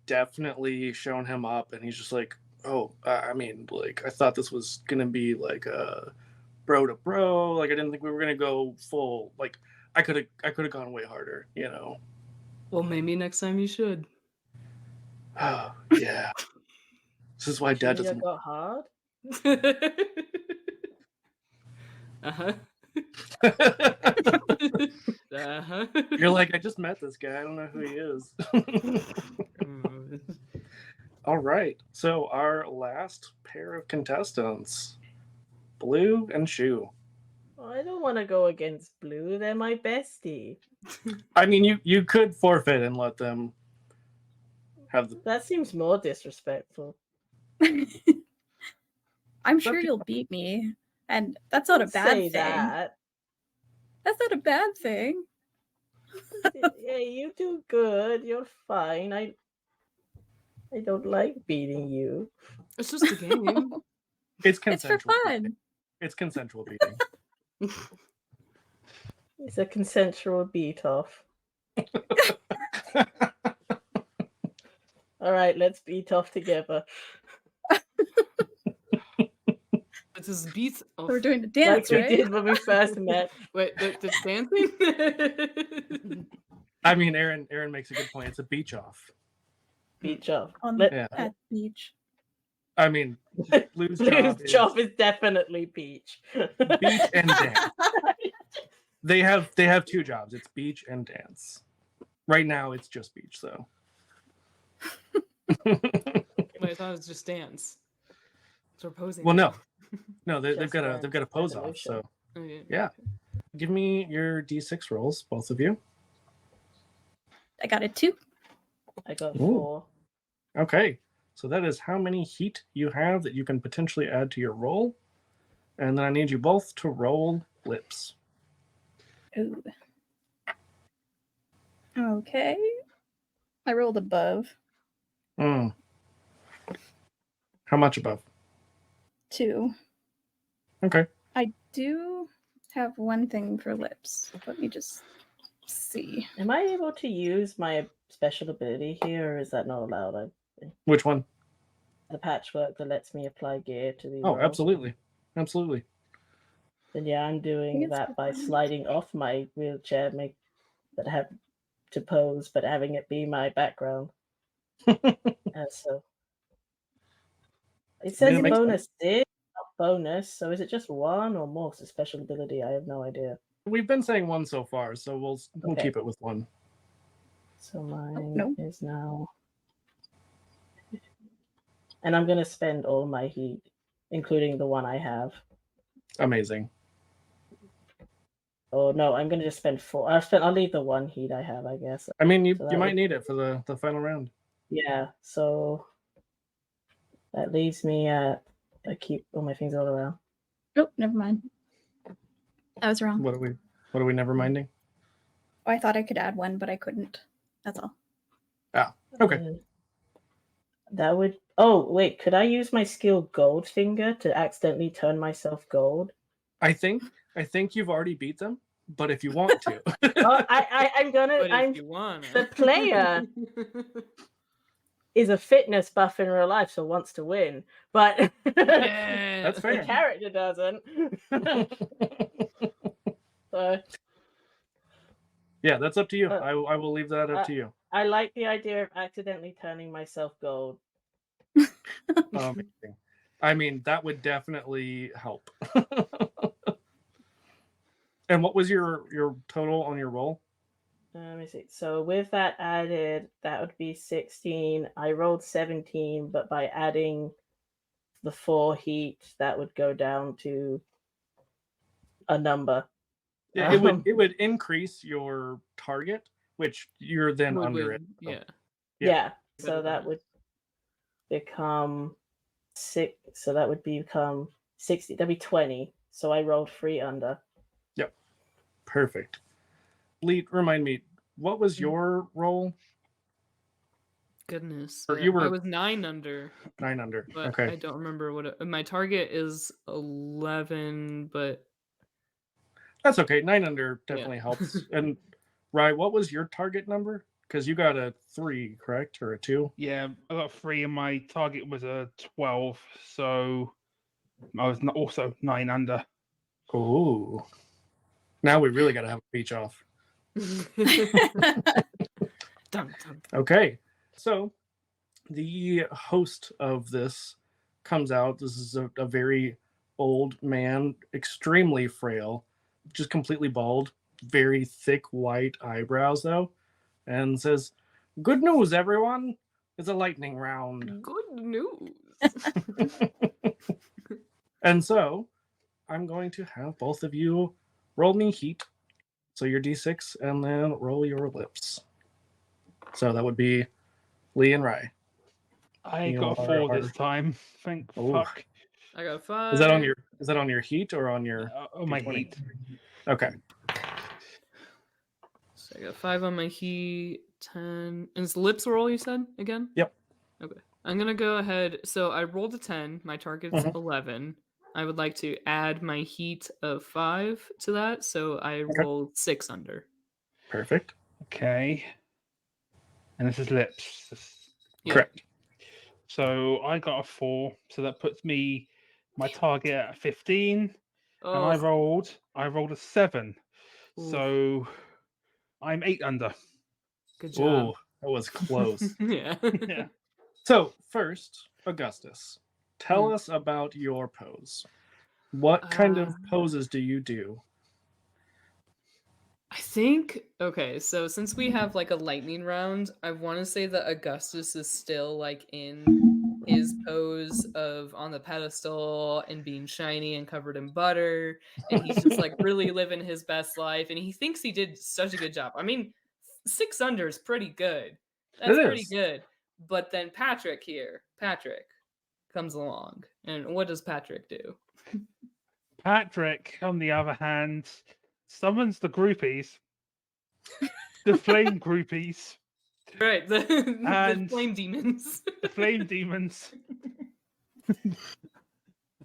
definitely shown him up, and he's just like, oh, I mean, like I thought this was gonna be like a bro to bro. Like I didn't think we were gonna go full. Like I could have gone way harder. Well, maybe next time you should. Oh yeah. This is why Dad Julia doesn't. got hard. Uh-huh. Uh-huh. You're like, I just met this guy. I don't know who he is. All right. So our last pair of contestants, Blue and Shu. I don't want to go against Blue. They're my bestie. I mean, you could forfeit and let them have the. That seems more disrespectful. I'm sure Okay. you'll beat me, and that's not a Don't bad say thing. that. That's not a bad thing. Yeah, you do good. You're fine. I don't like beating you. It's just a game. It's It's for consensual. fun. It's consensual beating. It's a consensual beat off. All right, let's beat off together. It's his beat of... We're doing a Like dance, we right? did when we first met. Wait, the dancing? I mean, Aaryn makes a good point. It's a beach off. Beach off. On Let- Yeah. at the beach. I mean, Blue's Blue's job job is definitely beach. beach and dance. They have two jobs. It's beach and dance. Right now, it's just beach, though. Wait, I thought it was just dance. So we're posing. Well, now. no, they've Just got a pose off. evolution. So Okay. yeah, give me your d6 rolls, both of you. I got a 2. I got Ooh. 4. Okay, so that is how many heat you have that you can potentially add to your roll, and then I need you both to roll lips. Ooh. Okay. I rolled above. Mm. How much above? 2. Okay. I do have one thing for lips. Let me just see. Am I able to use my special ability here, or is that not allowed? Which one? The patchwork that lets me apply gear to these Oh, rolls? absolutely. Absolutely. Then yeah, I'm doing it's that by fine. sliding off my wheelchair, but have to pose, but having it be my background. So it says it makes bonus is not bonus. So is it just one or more? It's a special ability. I have no idea. We've been saying one so far, so we'll Okay. keep it with one. So mine no. is now, and I'm gonna spend all my heat, including the one I have. Amazing. Oh no, I'm gonna just spend 4. I'll leave the one heat I have, I guess. I mean, you So that might would- need it for the final round. Yeah. So that leaves me at. I keep all my things all around. Oh, never mind. I was wrong. What are we never minding? Oh, I thought I could add one, but I couldn't. That's all. Okay. That would. Oh wait, could I use my skill Goldfinger to accidentally turn myself gold? I think you've already beat them, but if you want to. Oh, I'm gonna. But I'm if you want the player is a fitness buff in real life, so wants to win, but Yeah. That's the fair. character doesn't. So Yeah, that's up to you. Uh, I will leave that up to you. I like the idea of accidentally turning myself gold. Amazing. I mean, that would definitely help. And what was your total on your roll? Let me see. So with that added, that would be 16. I rolled 17, but by adding the 4 heat, that would go down to a number. Yeah, it would increase your target, which you're then under it. So, Yeah. Yeah. Better So than that that. would become 6. So that would become 60. That'd be 20. So I rolled 3 under. Perfect. Lee, remind me, what was your roll? Goodness. Or you I were- was 9 under, 9 under. but Okay. I don't remember my target is 11, but That's okay. 9 under Yeah. definitely helps. And Rye, what was your target number? Because you got a 3, correct? Or a 2? Yeah, I got 3, and my target was a 12, so I was also 9 under. Ooh. Now we really got to have a beach off. Dun, dun. Okay. So the host of this comes out. This is a very old man, extremely frail, just completely bald, very thick white eyebrows, though, and says, "Good news, everyone. It's a lightning round." Good news. And so I'm going to have both of you roll me heat. So your d6 and then roll your lips. So that would be Lee and Rye. I You got a are 4 this time. Thank Ooh. fuck. I got 5. Is that on your heat or on your Oh, my D20? heat. Okay. So I got 5 on my heat, 10. And it's lips roll, you said again? Yep. Okay. I'm gonna go ahead. So I rolled a 10. My target's Mhm. 11. I would like to add my heat of 5 to that, so I rolled 6 under. Perfect. Okay. And this is lips. Yeah. Correct. So I got a 4, so that puts me my target at 15, and I Oh, rolled a 7, Oof. so I'm 8 under. good job. Ooh, that was close. Yeah. Yeah. So first, Augustus, tell Hmm. us about your pose. What kind of poses do you do? I think okay, so since we have like a lightning round, I want to say that Augustus is still like in his pose of on the pedestal and being shiny and covered in butter, and he's just like really living his best life, and he thinks he did such a good job. I mean, 6 under is pretty good. That's It pretty is. good. But then Patrick comes along, and what does Patrick do? Patrick, on the other hand, summons the groupies, the flame groupies, Right, the And- flame demons. the flame demons.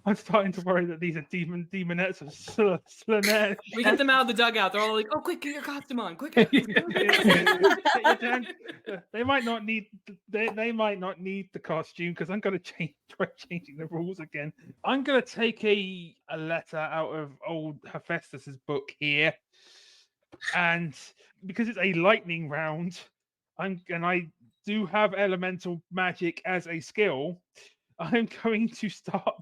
I'm starting to worry that these are demonettes of Slanesh. We get them out of the dugout. They're all like, "Oh, quick, get your costume on, quick!" They might not need. They might not need the costume because I'm going to try changing the rules again. I'm going to take a letter out of old Hephaestus's book here, and because it's a lightning round, I do have elemental magic as a skill. I'm going to start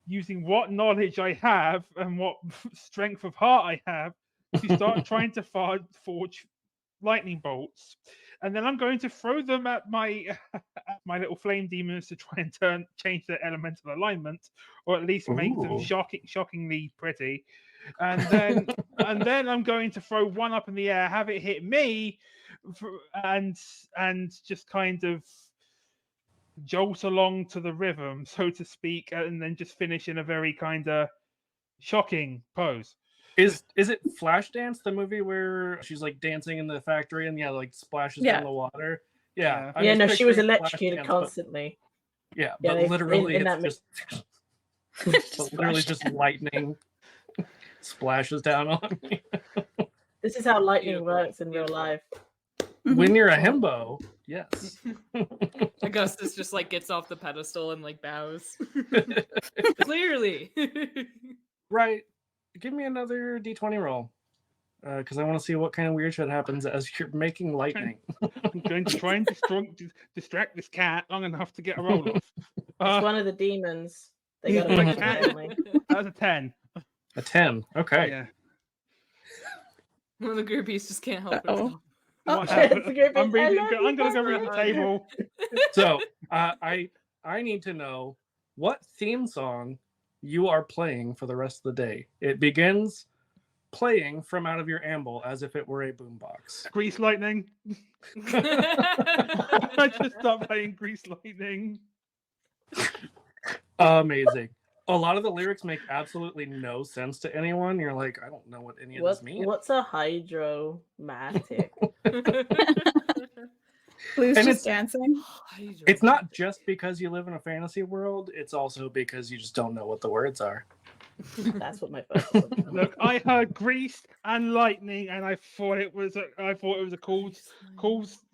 using what knowledge I have and what strength of heart I have to start trying to forge lightning bolts, and then I'm going to throw them at my my little flame demons to try and change their elemental alignment, or at least make them Ooh. shockingly pretty. And then I'm going to throw one up in the air, have it hit me, and just kind of jolt along to the rhythm, so to speak, and then just finish in a very kind of shocking pose. Is it Flashdance, the movie where she's like dancing in the factory and like splashes Yeah. down the water? Yeah. I Yeah, was no, she was picturing electrocuted Flashdance, constantly. But, Yeah, but they- literally in that it's just literally just lightning splashes down on me. This is how lightning Beautiful, works in real beautiful. life. When you're a himbo, yes. Augustus just like gets off the pedestal and like bows. Clearly. Right. Give me another D20 roll. Because I want to see what kind of weird shit happens as you're making lightning. I'm going to try and distract this cat long enough to get a roll off. It's one of the demons. They got Like a cat. family. That was a 10. A 10. Okay. Yeah. One of the groupies just can't help Uh-oh. herself. What It's happened? a great I'm big- I reading. love you, I'm going to go read the Patrick. table. So I need to know what theme song you are playing for the rest of the day. It begins playing from out of your amble as if it were a boombox. Grease lightning. I just stopped playing Grease lightning. Amazing. A lot of the lyrics make absolutely no sense to anyone. You're like, I don't know what any of this means. What's a hydromatic? Blue's And just it's- dancing. It's not just because you live in a fantasy world, it's also because you just don't know what the words are. That's what my first one was. Look, I heard Grease and lightning, and I thought it was a cool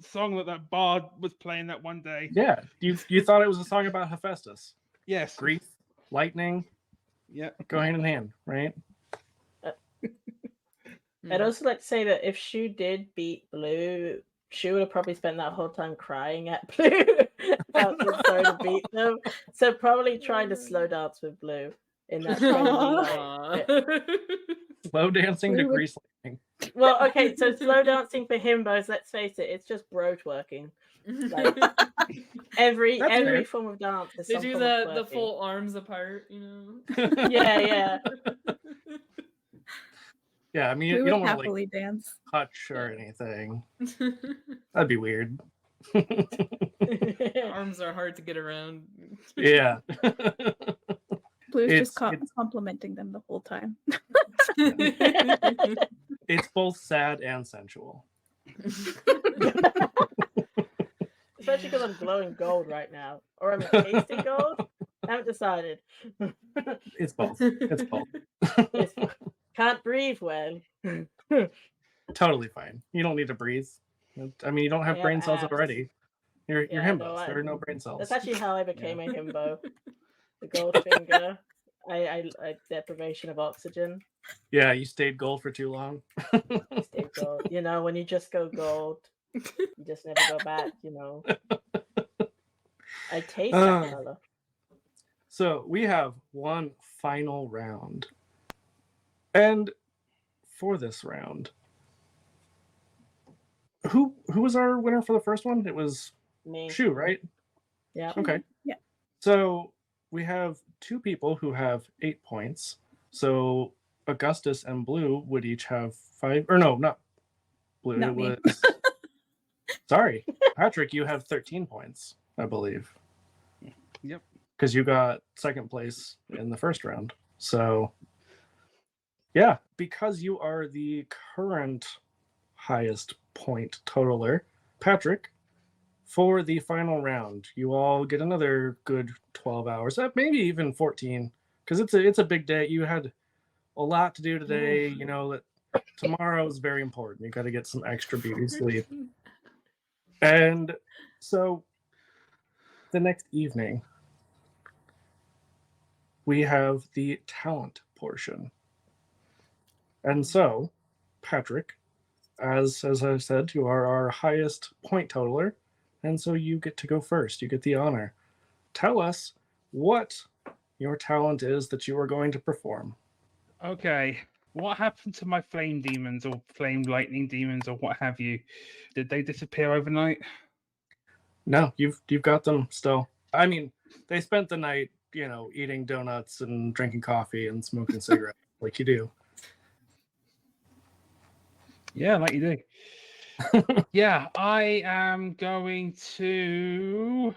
song that bard was playing that one day. Yeah. You thought it was a song about Hephaestus. Yes. Grief, lightning, Yeah. go hand in hand, right? I'd also like to say that if Shu did beat Blue, Shu would have probably spent that whole time crying at Blue about being sorry to beat them. So probably trying to slow dance with Blue in that friendly way. Slow dancing to We would- grease lightning. Well, okay, so slow dancing for Himbos, let's face it, it's just bro twerking. Like, every That's fair. form of dance is They some do form of the twerking. full arms apart, you know. Yeah. Yeah, I mean, We you would don't want to like happily dance. touch or anything. That'd be weird. Arms are hard to get around. Yeah. Blue's It's- just complimenting them the whole time. It's both sad and sensual. Especially because I'm glowing gold right now. Or I'm tasting gold. I haven't decided. It's both. It's both. It's- can't breathe well. Totally fine. You don't need to breathe. I mean, you don't have I brain have cells abs. already. You're Yeah, no, himbos. There are no brain cells. That's actually how I became a himbo. The gold finger. I deprivation of oxygen. Yeah, you stayed gold for too long. Stay gold. You know, when you just go gold, you just never go back, you know. I taste that color. So we have one final round. And for this round, who was our winner for the first one? It was Me. Shu, right? Yeah. Okay. Yeah. So we have two people who have 8 points. So Augustus and Blue would each have 5. Or no, not Blue. Not it me. was. Sorry, Patrick. You have 13 points, I believe. Yep. Because you got second place in the first round. So, yeah, because you are the current highest point totaler, Patrick, for the final round, you all get another good 12 hours, maybe even 14, because it's a big day. You had a lot to do today. You know that tomorrow is very important. You got to get some extra beauty sleep. And so the next evening, we have the talent portion. And so, Patrick, as I said, you are our highest point totaler, and so you get to go first. You get the honor. Tell us what your talent is that you are going to perform. Okay. What happened to my flame demons or flame lightning demons or what have you? Did they disappear overnight? No, you've got them still. I mean, they spent the night, eating donuts and drinking coffee and smoking cigarettes like you do. Yeah, like you do. Yeah, I am going to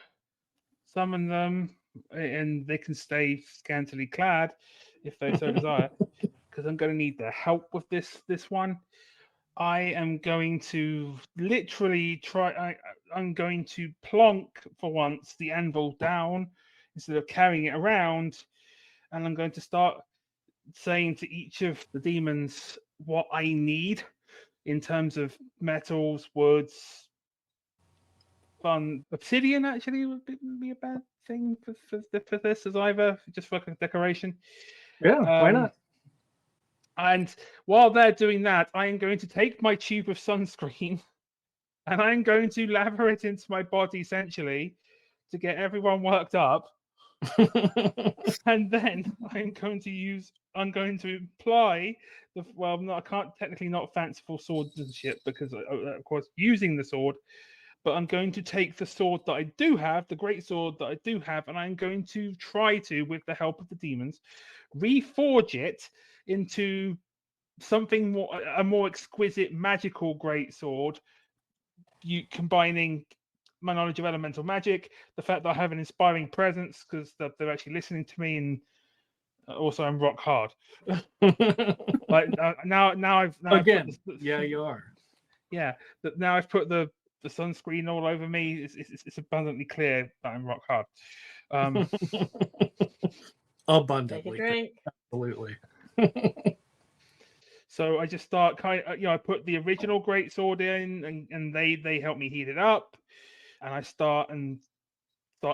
summon them, and they can stay scantily clad if they so desire, because I'm going to need their help with this one. I am going to literally try. I'm going to plonk for once the anvil down instead of carrying it around, and I'm going to start saying to each of the demons what I need in terms of metals, woods, fun. Obsidian actually would be a bad thing for this as either, just for like a decoration. Yeah, why not? And while they're doing that, I am going to take my tube of sunscreen and I'm going to lather it into my body essentially to get everyone worked up. And then I'm going to apply I can't technically not fanciful swordsmanship because of course using the sword, but I'm going to take the sword that I do have, the great sword that I do have, and I'm going to try to, with the help of the demons, reforge it into something a more exquisite magical great sword, combining my knowledge of elemental magic, the fact that I have an inspiring presence because they're actually listening to me, and also I'm rock hard. Like now I've Again, put yeah, you are. Yeah, now I've put the sunscreen all over me. It's abundantly clear that I'm rock hard. Abundantly. Take a drink. Absolutely. So I just start I put the original great sword in, and they help me heat it up, and I start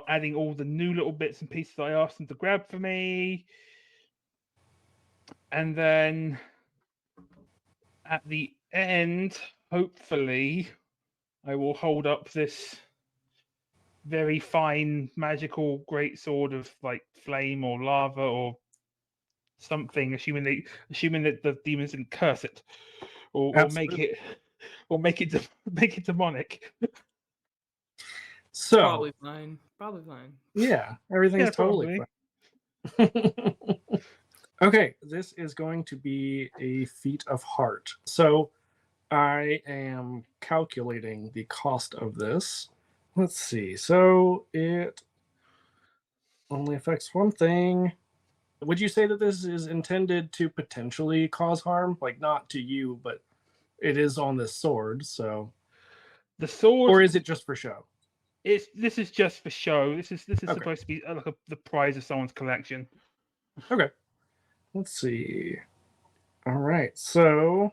adding all the new little bits and pieces that I asked them to grab for me, and then at the end, hopefully, I will hold up this very fine magical great sword of like flame or lava or something, assuming that the demons didn't curse it or make it demonic. So Probably fine. Probably fine. yeah, everything's totally fine. Okay, this is going to be a feat of heart. So I am calculating the cost of this. Let's see. So it only affects one thing. Would you say that this is intended to potentially cause harm? Like not to you, but it is on this sword, so The sword, or is it just for show? this is just for show. This is Okay. supposed to be like the prize of someone's collection. Okay. Let's see. All right. So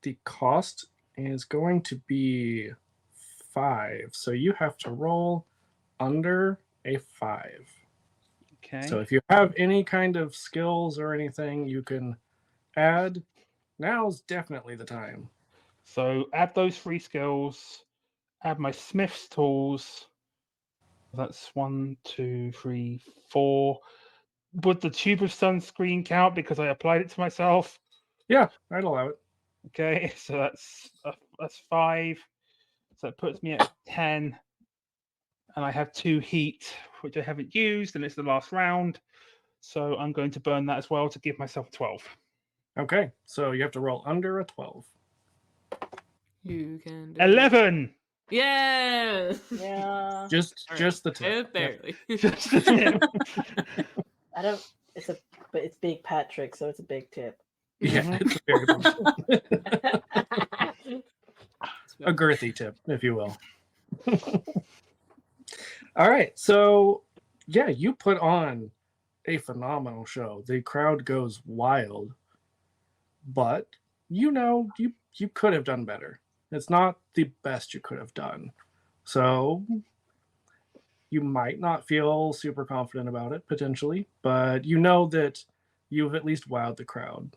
the cost is going to be 5. So you have to roll under a 5. Okay. So if you have any kind of skills or anything you can add, now's definitely the time. So add those 3 skills. Add my smith's tools. That's 1, 2, 3, 4. Would the tube of sunscreen count because I applied it to myself? Yeah, I'd allow it. Okay, so that's 5. So that puts me at 10. and I have 2 heat, which I haven't used, and it's the last round. So I'm going to burn that as well to give myself 12. Okay, so you have to roll under a 12. You can do it. 11. Yeah. Yeah. Just All just the right. tip. Barely. Just the tip. I don't. But it's big Patrick, so it's a big tip. Yeah, Mhm. it's a very big a girthy tip, if you will. All right, so yeah, you put on a phenomenal show. The crowd goes wild, but you could have done better. It's not the best you could have done, so you might not feel super confident about it potentially, but you know that you've at least wowed the crowd.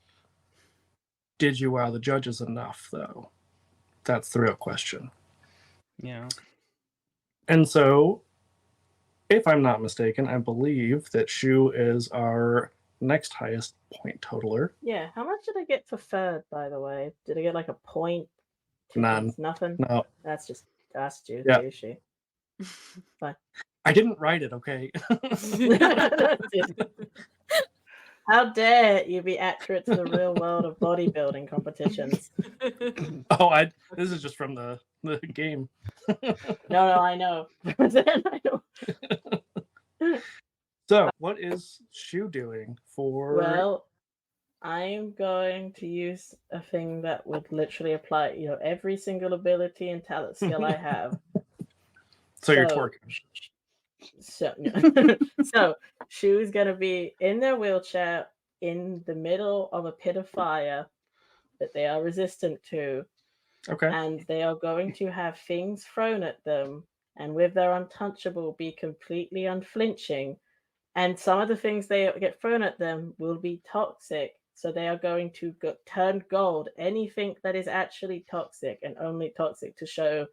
Did you wow the judges enough, though? That's the real question. Yeah. And so, if I'm not mistaken, I believe that Shu is our next highest point totaler. Yeah. How much did I get for third, by the way? Did I get like a point? 2 None. points? Nothing. No, That's Stu. Yeah. Douchey. I didn't write it, okay? How dare you be accurate to the real world of bodybuilding competitions? This is just from the game. No, I know. I know. So, what is Shu doing for... Well, I'm going to use a thing that would literally apply, every single ability and talent skill I have. So you're twerking. So, so Shu's gonna be in their wheelchair in the middle of a pit of fire that they are resistant to, Okay. and they are going to have things thrown at them, and with their untouchable, be completely unflinching. And some of the things they get thrown at them will be toxic, so they are going to turn gold anything that is actually toxic, and only toxic to show.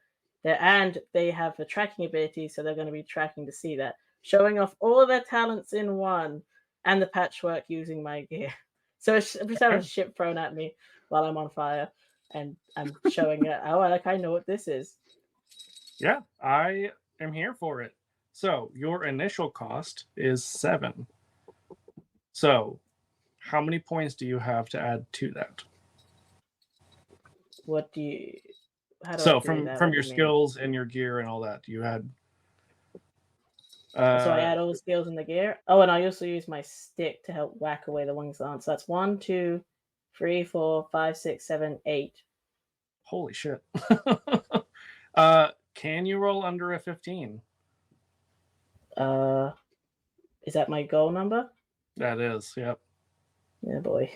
And they have a tracking ability, so they're going to be tracking to see that. Showing off all their talents in one, and the patchwork using my gear. So every time a ship thrown at me while I'm on fire, and I'm showing it, I know what this is. Yeah, I am here for it. So your initial cost is 7. So how many points do you have to add to that? What do you... So from your skills and your gear and all that, you had... So I add all the skills in the gear. Oh, and I also use my stick to help whack away the ones that aren't. So that's 1, 2, 3, 4, 5, 6, 7, 8. Holy shit. Can you roll under a 15? Is that my goal number? That is, yep. Yeah, boy.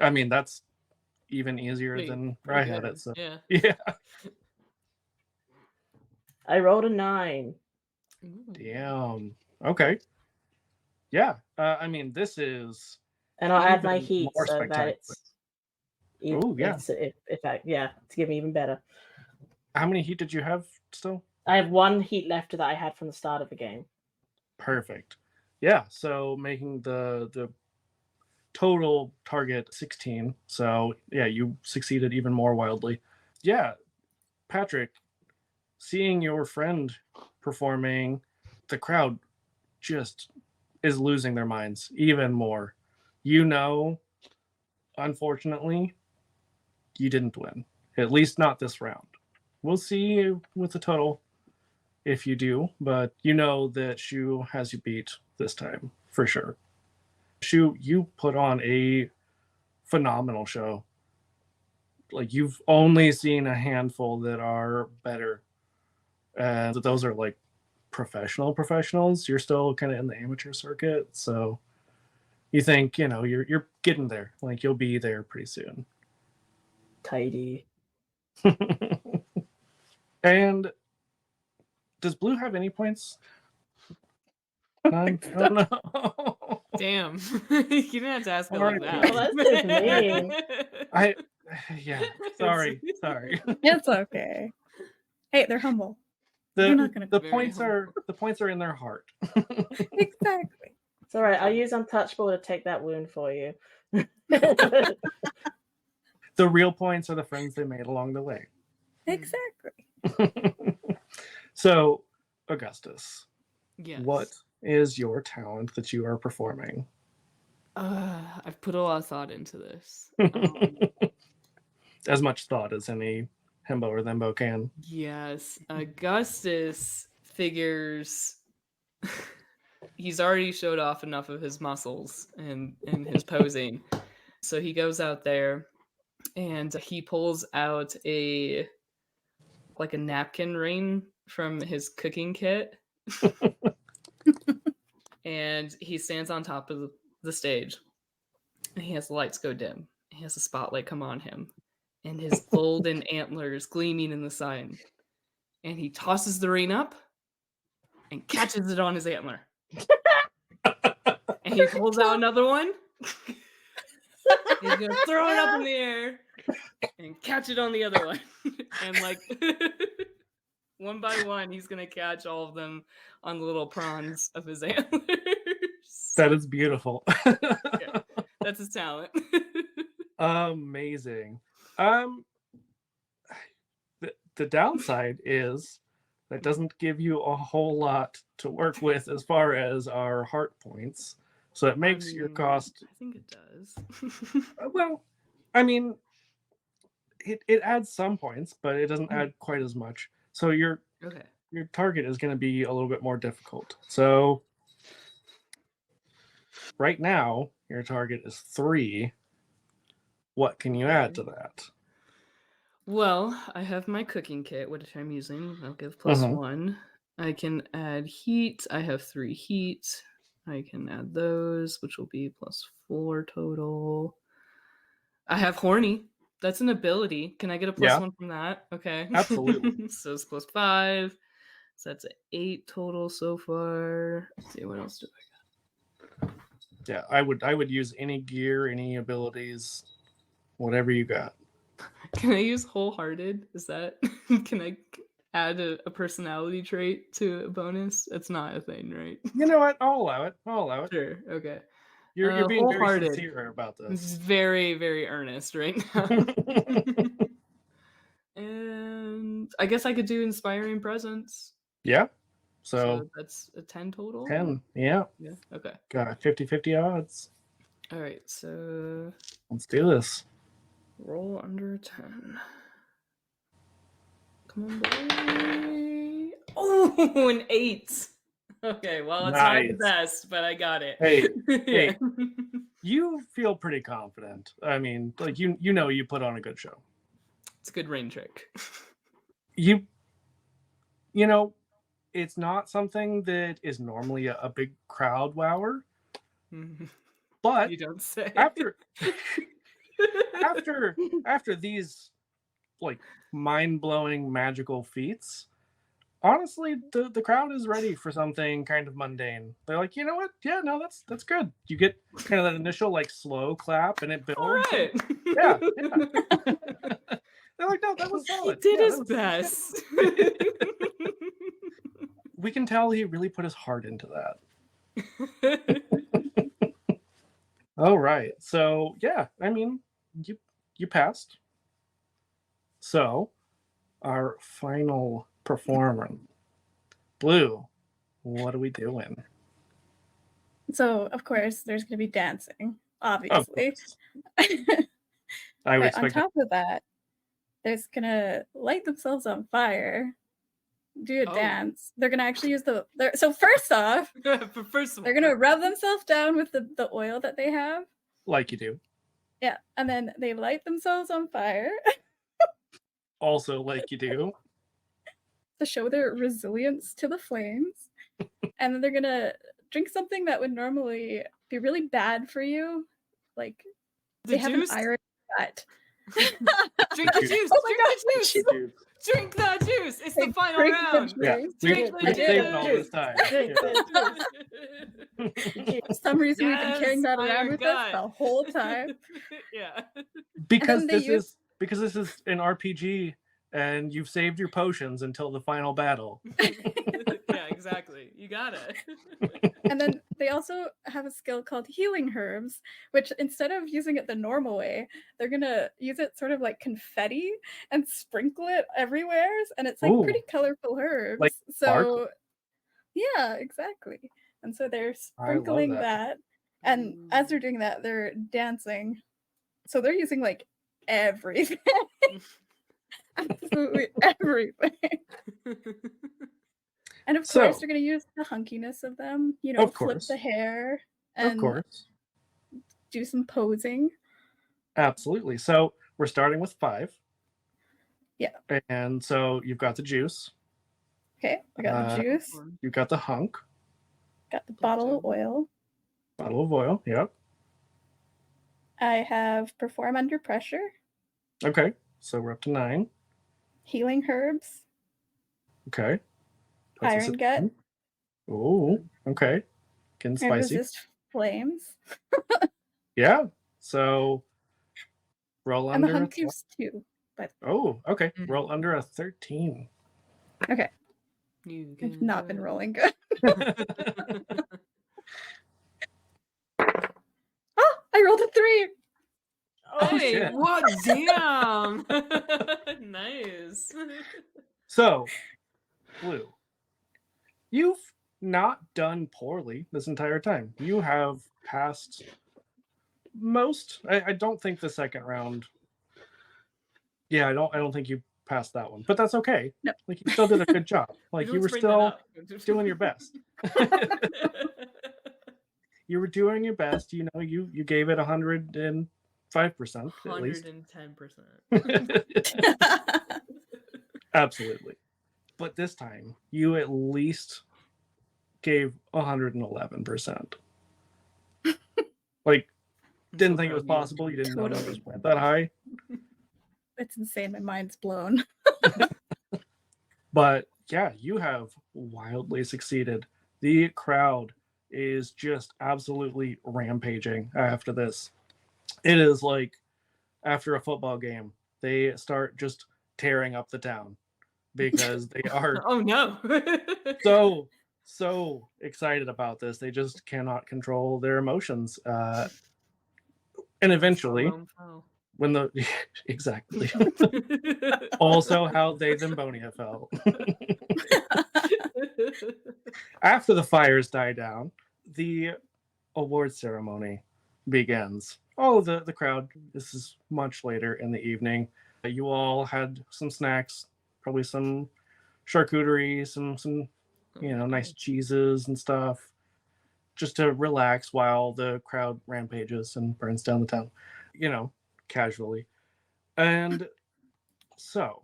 I mean, that's even easier Pretty- than pretty I had good. it. So Yeah. yeah. I rolled a 9. Ooh. Damn. Okay. Yeah. I mean, this is... And I'll add my even heat more so that spectacular. it's... Ooh, yeah. To give me even better. How many heat did you have still? I have 1 heat left that I had from the start of the game. Perfect. Yeah. So making the total target 16. So yeah, you succeeded even more wildly. Yeah. Patrick, seeing your friend performing, the crowd just is losing their minds even more. Unfortunately, you didn't win. At least not this round. We'll see with the total if you do, but you know that Shu has you beat this time for sure. Shu, you put on a phenomenal show. Like, you've only seen a handful that are better, and those are like professionals. You're still kind of in the amateur circuit, so you think you're getting there. Like, you'll be there pretty soon. Tidy. And does Blue have any points? None? I don't know. Damn. You didn't have to ask it like Alright. that. Well, that's just mean. Yeah. Sorry. It's okay. Hey, they're humble. They're not gonna The be very points are in their heart. Exactly. It's all right. I'll use Untouchable to take that wound for you. The real points are the friends they made along the way. Exactly. So, Augustus, Yes. what is your talent that you are performing? I've put a lot of thought into this. As much thought as any himbo or thembo can. Yes, Augustus figures he's already showed off enough of his muscles and his posing. So he goes out there and he pulls out a napkin ring from his cooking kit. And he stands on top of the stage. And he has the lights go dim. He has a spotlight come on him. And his golden antlers gleaming in the sun. And he tosses the ring up and catches it on his antler. And he pulls out another one. He's gonna throw it up in the air and catch it on the other one. And like one by one, he's gonna catch all of them on the little prongs of his antlers. That is beautiful. Yeah, that's his talent. Amazing. The downside is that doesn't give you a whole lot to work with as far as our heart points. So it makes your cost. I think it does. Well, I mean, it adds some points, but it doesn't add quite as much. So your target is going to be a little bit more difficult. So right now, your target is 3. What can you add to that? Well, I have my cooking kit, which I'm using. I'll give +1. I can add heat. I have 3 heat. I can add those, which will be +4 total. I have horny. That's an ability. Can I get a +1 from that? Okay. Absolutely. So it's +5. So that's 8 total so far. Let's see, what else do I got? Yeah, I would use any gear, any abilities, whatever you got. Can I use wholehearted? Is that can I add a personality trait to a bonus? It's not a thing, right? You know what? I'll allow it. Sure. Okay. You're being very wholehearted. sincere about This is this. very, very earnest right now. And I guess I could do inspiring presence. Yeah. So that's a 10 total. 10. Yeah. Yeah. Okay. Got 50-50 odds. All right. So Let's do this. roll under a 10. Come on, boy. Oh, an 8. Okay, well, it's not the Nice. best, but I got it. Hey, Yeah. you feel pretty confident. I mean, like you know you put on a good show. It's a good rain trick. You know, it's not something that is normally a big crowd wower, but You don't say. after these like mind-blowing magical feats, honestly, the crowd is ready for something kind of mundane. They're like, you know what? Yeah, no, that's good. You get kind of that initial like slow clap, and it builds. All right. Yeah. They're like, no, that was He solid. did Yeah, his that was- best. We can tell he really put his heart into that. All right. So yeah, I mean, you passed. So our final performer, Blue, what are we doing? So, of course, there's going to be dancing, Of obviously. course. I would But on expect top of that, there's going to light themselves on fire, do a Oh. dance. They're going to actually use so first off, But first of all, they're going to rub themselves down with the oil that they have. like you do. Yeah. And then they light themselves on fire Also, like you do. to show their resilience to the flames. And then they're going to drink something that would normally be really bad for you. Like, the they have juice. an iron gut. Drink the juice. Oh my Drink gosh, the juice. Dude, Drink that juice. It's the They final drink the round. yeah, juice. Drink we've the saved all juice. this time. For some reason, we've been carrying that Yes, around iron with gut. us the whole time. Yeah. because then they this is an RPG, and you've saved your potions until the final battle. Yeah, exactly. exactly. You got it. And then they also have a skill called healing herbs, which instead of using it the normal way, they're gonna use it sort of like confetti and sprinkle it everywhere. And it's like Ooh. pretty colorful herbs. Like sparkle. So yeah, exactly. And so they're I love sprinkling that. that. And as they're doing that, they're dancing. So they're using like everything. Absolutely everything. And of So- course, they're going to use the hunkiness of them, you know, Of flip course. the hair Of and course. do some posing. Absolutely. So we're starting with 5. Yeah. And so you've got the juice, Okay, I got the juice, you've got the hunk, got the bottle of oil. bottle of oil. Yep. I have perform under pressure, Okay. So we're up to 9. healing herbs, Okay. iron gut, Oh, okay. Getting and spicy. resist flames. Yeah. So roll And the under. hunk gives 2. Oh, okay. Mhm. Roll under a 13. Okay, You I've can not do been it. rolling good. Oh, I rolled a 3. Oh, Hey, shit. what? Damn. Nice. So, Blue, you've not done poorly this entire time. You have passed most. I don't think the second round. Yeah, I don't think you passed that one, but that's okay. No. Like you still did a good job. Like you don't were bring that still up. doing your best. You were doing your best. You know, you gave it 105% at least. 110%. Absolutely. But this time, you at least gave 111%. Like, didn't think it was possible. You didn't know numbers went that high. It's insane. My mind's blown. But yeah, you have wildly succeeded. The crowd is just absolutely rampaging after this. It is like after a football game, they start just tearing up the town because they are Oh no. so excited about this. They just cannot control their emotions. And eventually, when the exactly also how they Zimbonia felt. After the fires die down, the award ceremony begins. All of the crowd, this is much later in the evening. You all had some snacks, probably some charcuterie, some nice cheeses and stuff, just to relax while the crowd rampages and burns down the town, casually. And so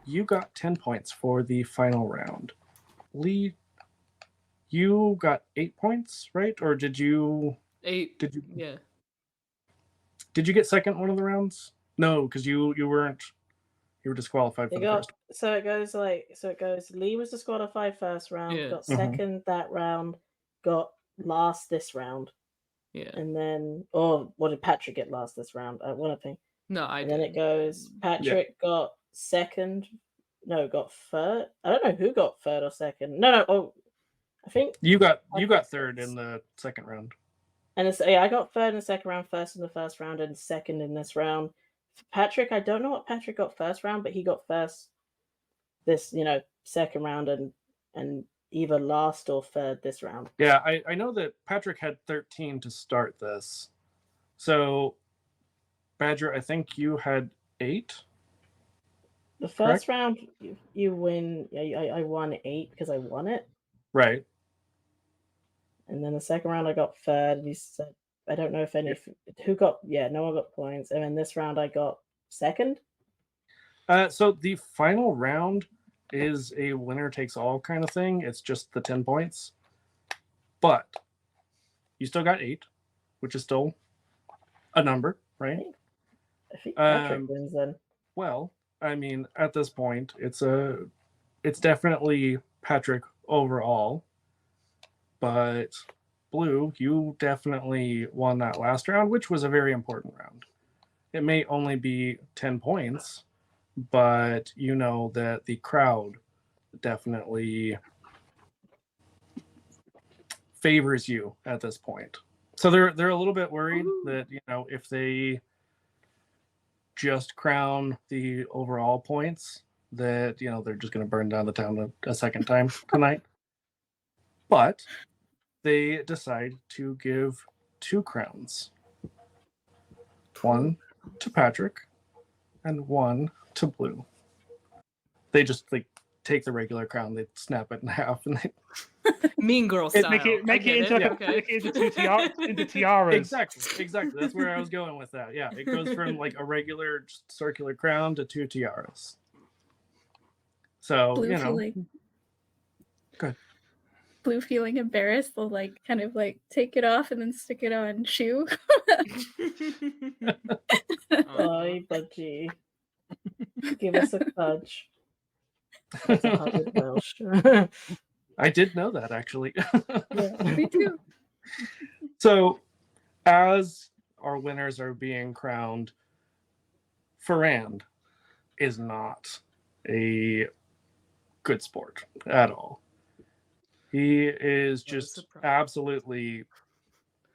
you got 10 points for the final round. Lee, you got 8 points, right? Or did you 8. Did you Yeah. Did you get second one of the rounds? No, because you weren't. You were disqualified for the first. So it goes. Lee was disqualified first round. Yeah. Got Mhm. second that round. Got last this round. Yeah. And then, or what did Patrick get last this round? One thing. No, I And then it didn't. goes. Patrick got second. No, got third. I don't know who got third or second. No. Oh, I think You got I got third first. in the second round. And I got third in the second round, first in the first round, and second in this round. Patrick, I don't know what Patrick got first round, but he got first this, second round and either last or third this round. Yeah, I know that Patrick had 13 to start this. So, Badger, I think you had 8. The first round, you win. I won 8 because I won it. Right. And then the second round, I got third. And he said, I don't know if who got. Yeah, no one got points. And then this round, I got second. So the final round is a winner takes all kind of thing. It's just the 10 points. But you still got 8, which is still a number, right? I think Patrick wins then. Well, I mean, at this point, it's definitely Patrick overall. But Blue, you definitely won that last round, which was a very important round. It may only be 10 points, but you know that the crowd definitely favors you at this point. So they're a little bit worried that, if they just crown the overall points, that they're just going to burn down the town a second time tonight. But they decide to give 2 crowns. 1 to Patrick and 1 to Blue. They just take the regular crown, they snap it in half, and they Mean Girl style. Make it into tiaras. Exactly. That's where I was going with that. Yeah, it goes from like a regular circular crown to 2 tiaras. So Blue feeling. Good. Blue feeling embarrassed, will kind of take it off and then stick it on Shu. Oi, budgie. Give us a fudge. That's 100 Welsh. I did know that, actually. Yeah. Me too. So, as our winners are being crowned, Ferrand is not a good sport at all. He is just absolutely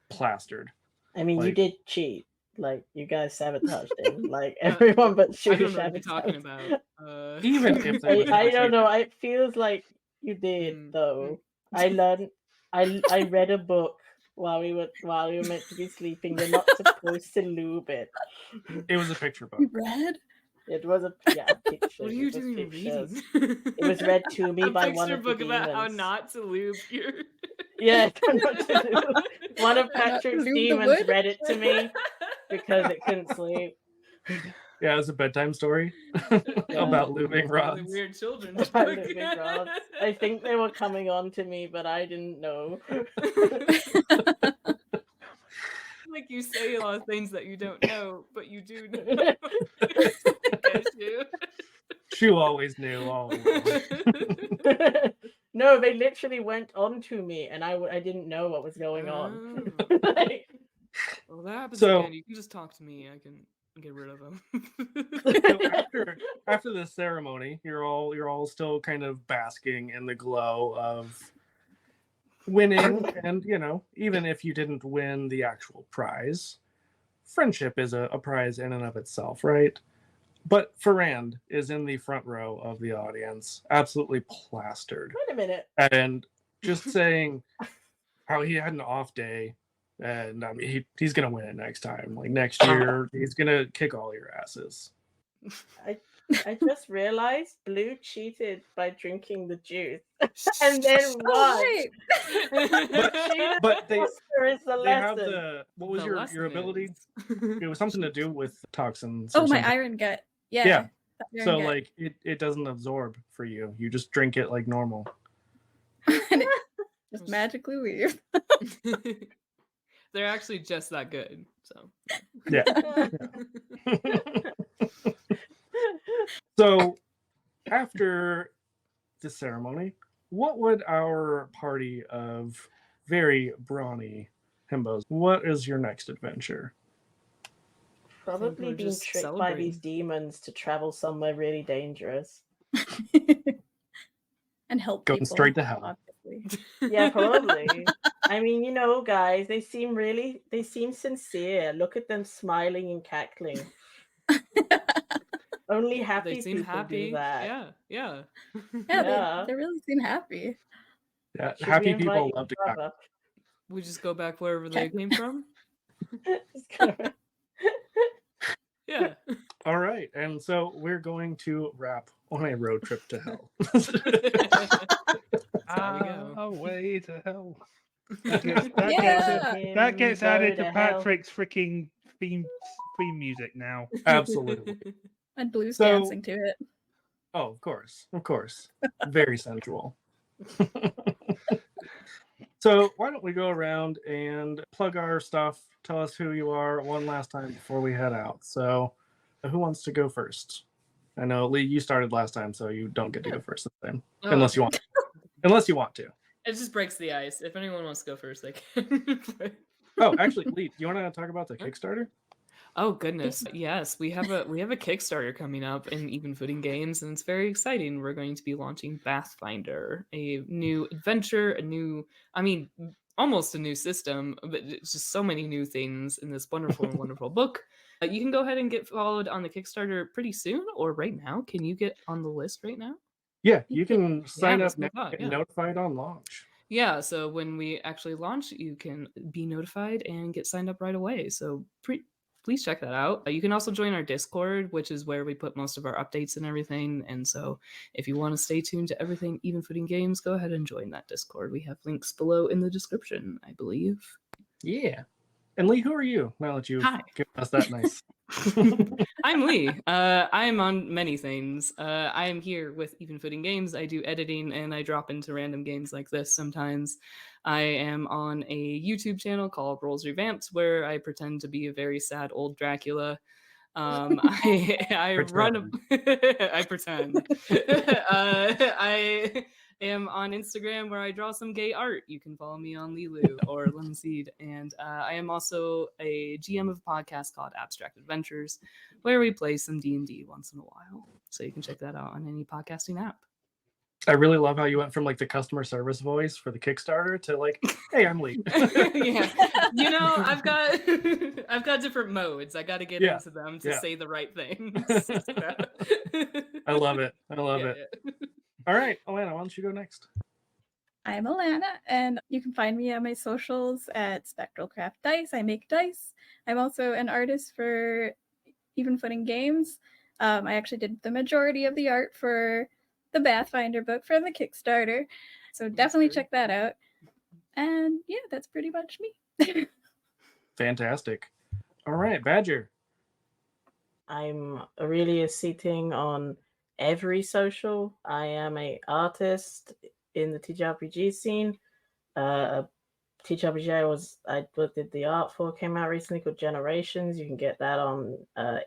plastered. I mean, you did cheat. Like, you guys sabotaged him. Like, everyone but Shu I don't know what you're sabotaged. talking about. Even if they was I actually- don't know. It feels like you did, though. I learned. I read a book while we were meant to be sleeping. You're not supposed to lube it. It was a picture book. You read? It was a picture. What are you It was doing pictures. reading? It was read to me A by one picture of the book about how demons. not to lube your. Yeah, not to lube. One of How not to Patrick's lube the demons wood? read it to me because it couldn't sleep. Yeah, it's a bedtime story about lubing rods. Really weird children. About lubing rods. I think they were coming on to me, but I didn't know. Like you say a lot of things that you don't know, but you do know. Yes, you. Shu always knew all along. No, they literally went on to me, and I didn't know what was going on. Oh. Like, Well, that happens So- again. You can just talk to me. I can get rid of them. So after this ceremony, you're all still kind of basking in the glow of winning, and even if you didn't win the actual prize, friendship is a prize in and of itself, right? But Ferrand is in the front row of the audience, absolutely plastered, wait a minute. and just saying how he had an off day, and I mean he's gonna win it next time. Like next year, he's gonna kick all your asses. I just realized Blue cheated by drinking the juice, and then won. Oh, But they Is the they have lesson. the what was The your lesson ability? is- It was something to do with toxins. Oh, or my something. iron gut. Yeah. Yeah. that iron So gut. like it doesn't absorb for you. You just drink it like normal. And it just magically leave. They're actually just that good. So Yeah. So after the ceremony, what would our party of very brawny himbos? What is your next adventure? Probably we're being just tricked by celebrating. these demons to travel somewhere really dangerous. And help Going people, straight to hell. obviously. Yeah, probably. I mean, guys, they seem sincere. Look at them smiling and cackling. Only happy they seem people happy. do that. Yeah. Yeah, Yeah. They really seem happy. Yeah, Should we happy invite people you love to grab cackle. up? We just go back wherever they came from. Just gonna- Yeah. All right, and so we're going to wrap on a road trip to hell. How we go. Away to hell. Yeah. That gets added Go to hell. Patrick's freaking theme music now. Absolutely. And Blue's So- dancing to it. Oh, of course. Very sensual. So why don't we go around and plug our stuff? Tell us who you are one last time before we head out. So who wants to go first? I know Lee, you started last time, so you don't get to go first this time, unless you want. Unless you want to. It just breaks the ice. If anyone wants to go first, they can. Oh, actually, Lee, do you want to talk about the Kickstarter? Oh goodness, yes, we have a Kickstarter coming up in Even Footing Games, and it's very exciting. We're going to be launching Pathfinder, a new adventure, almost a new system, but it's just so many new things in this wonderful and wonderful book. You can go ahead and get followed on the Kickstarter pretty soon, or right now. Can you get on the list right now? Yeah, you can sign let's up now, move on, get yeah. notified on launch. Yeah, so when we actually launch, you can be notified and get signed up right away. So please check that out. You can also join our Discord, which is where we put most of our updates and everything. And so if you want to stay tuned to everything Even Footing Games, go ahead and join that Discord. We have links below in the description, I believe. Yeah. And Lee, who are you? Now that you've Hi. given us that nice. I'm Lee. I am on many things. I am here with Even Footing Games. I do editing and I drop into random games like this sometimes. I am on a YouTube channel called Rolls Revamped where I pretend to be a very sad old Dracula. I run. I pretend. I am on Instagram where I draw some gay art. You can follow me on Lilu or Linseed. And I am also a GM of a podcast called Abstract Adventures, where we play some D&D once in a while. So you can check that out on any podcasting app. I really love how you went from like the customer service voice for the Kickstarter to like, hey, I'm Lee. Yeah, you know, I've got different modes. I got to get into them to say the right things. I love it. I love it. Yeah. All right, Alana, why don't you go next? I'm Alana, and you can find me on my socials at Spectral Craft Dice. I make dice. I'm also an artist for Even Footing Games. I actually did the majority of the art for the Pathfinder book for the Kickstarter. So definitely check that out. And yeah, that's pretty much me. Fantastic. All right, Badger. I'm really sitting on every social. I am an artist in the TTRPG scene. TTRPG I did the art for, came out recently, called Generations. You can get that on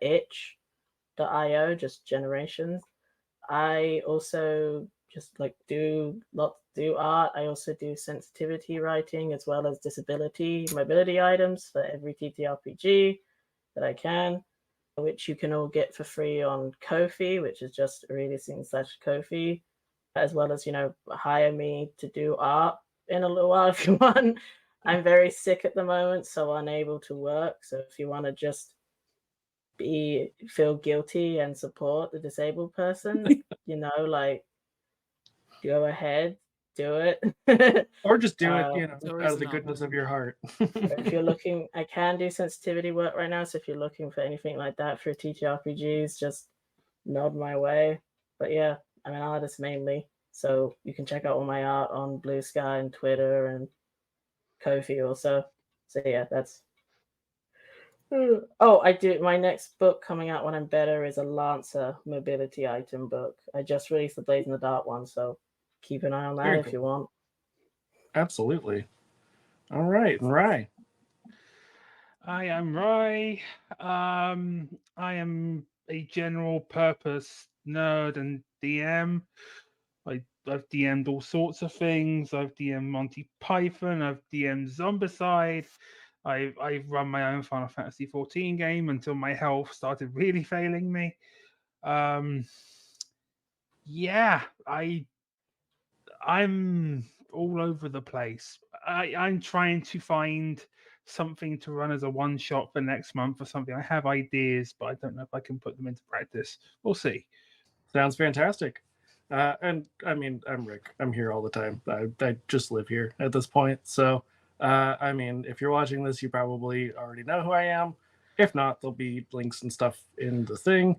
itch.io, just Generations. I also just like do art. I also do sensitivity writing as well as disability mobility items for every TTRPG that I can, which you can all get for free on Ko-fi, which is just releasing/Ko-fi, as well as, you know, hire me to do art in a little while if you want. I'm very sick at the moment, so unable to work. So if you want to just feel guilty and support the disabled person, you know, like, go ahead, do it. Or just do it, you know, always out of the an goodness option. of your heart. If you're looking, I can do sensitivity work right now, so if you're looking for anything like that for TTRPGs, just nod my way. But yeah, I'm an artist mainly, so you can check out all my art on Blue Sky and Twitter and Ko-fi also. So yeah, that's... Oh, I do. My next book coming out when I'm better is a Lancer mobility item book. I just released the Blaze in the Dark one, so keep an eye on that Very if cool. you want. Absolutely. All right, Rye. I am Rai. I am a general purpose nerd and DM. I've DM'd all sorts of things. I've DM'd Monty Python. I've DM'd Zombicide. I've run my own Final Fantasy 14 game until my health started really failing me. Yeah, I'm all over the place. I'm trying to find something to run as a one shot for next month or something. I have ideas, but I don't know if I can put them into practice. We'll see. Sounds fantastic. And I mean, I'm Rick. I'm here all the time. I just live here at this point. So, I mean, if you're watching this, you probably already know who I am. If not, there'll be links and stuff in the thing.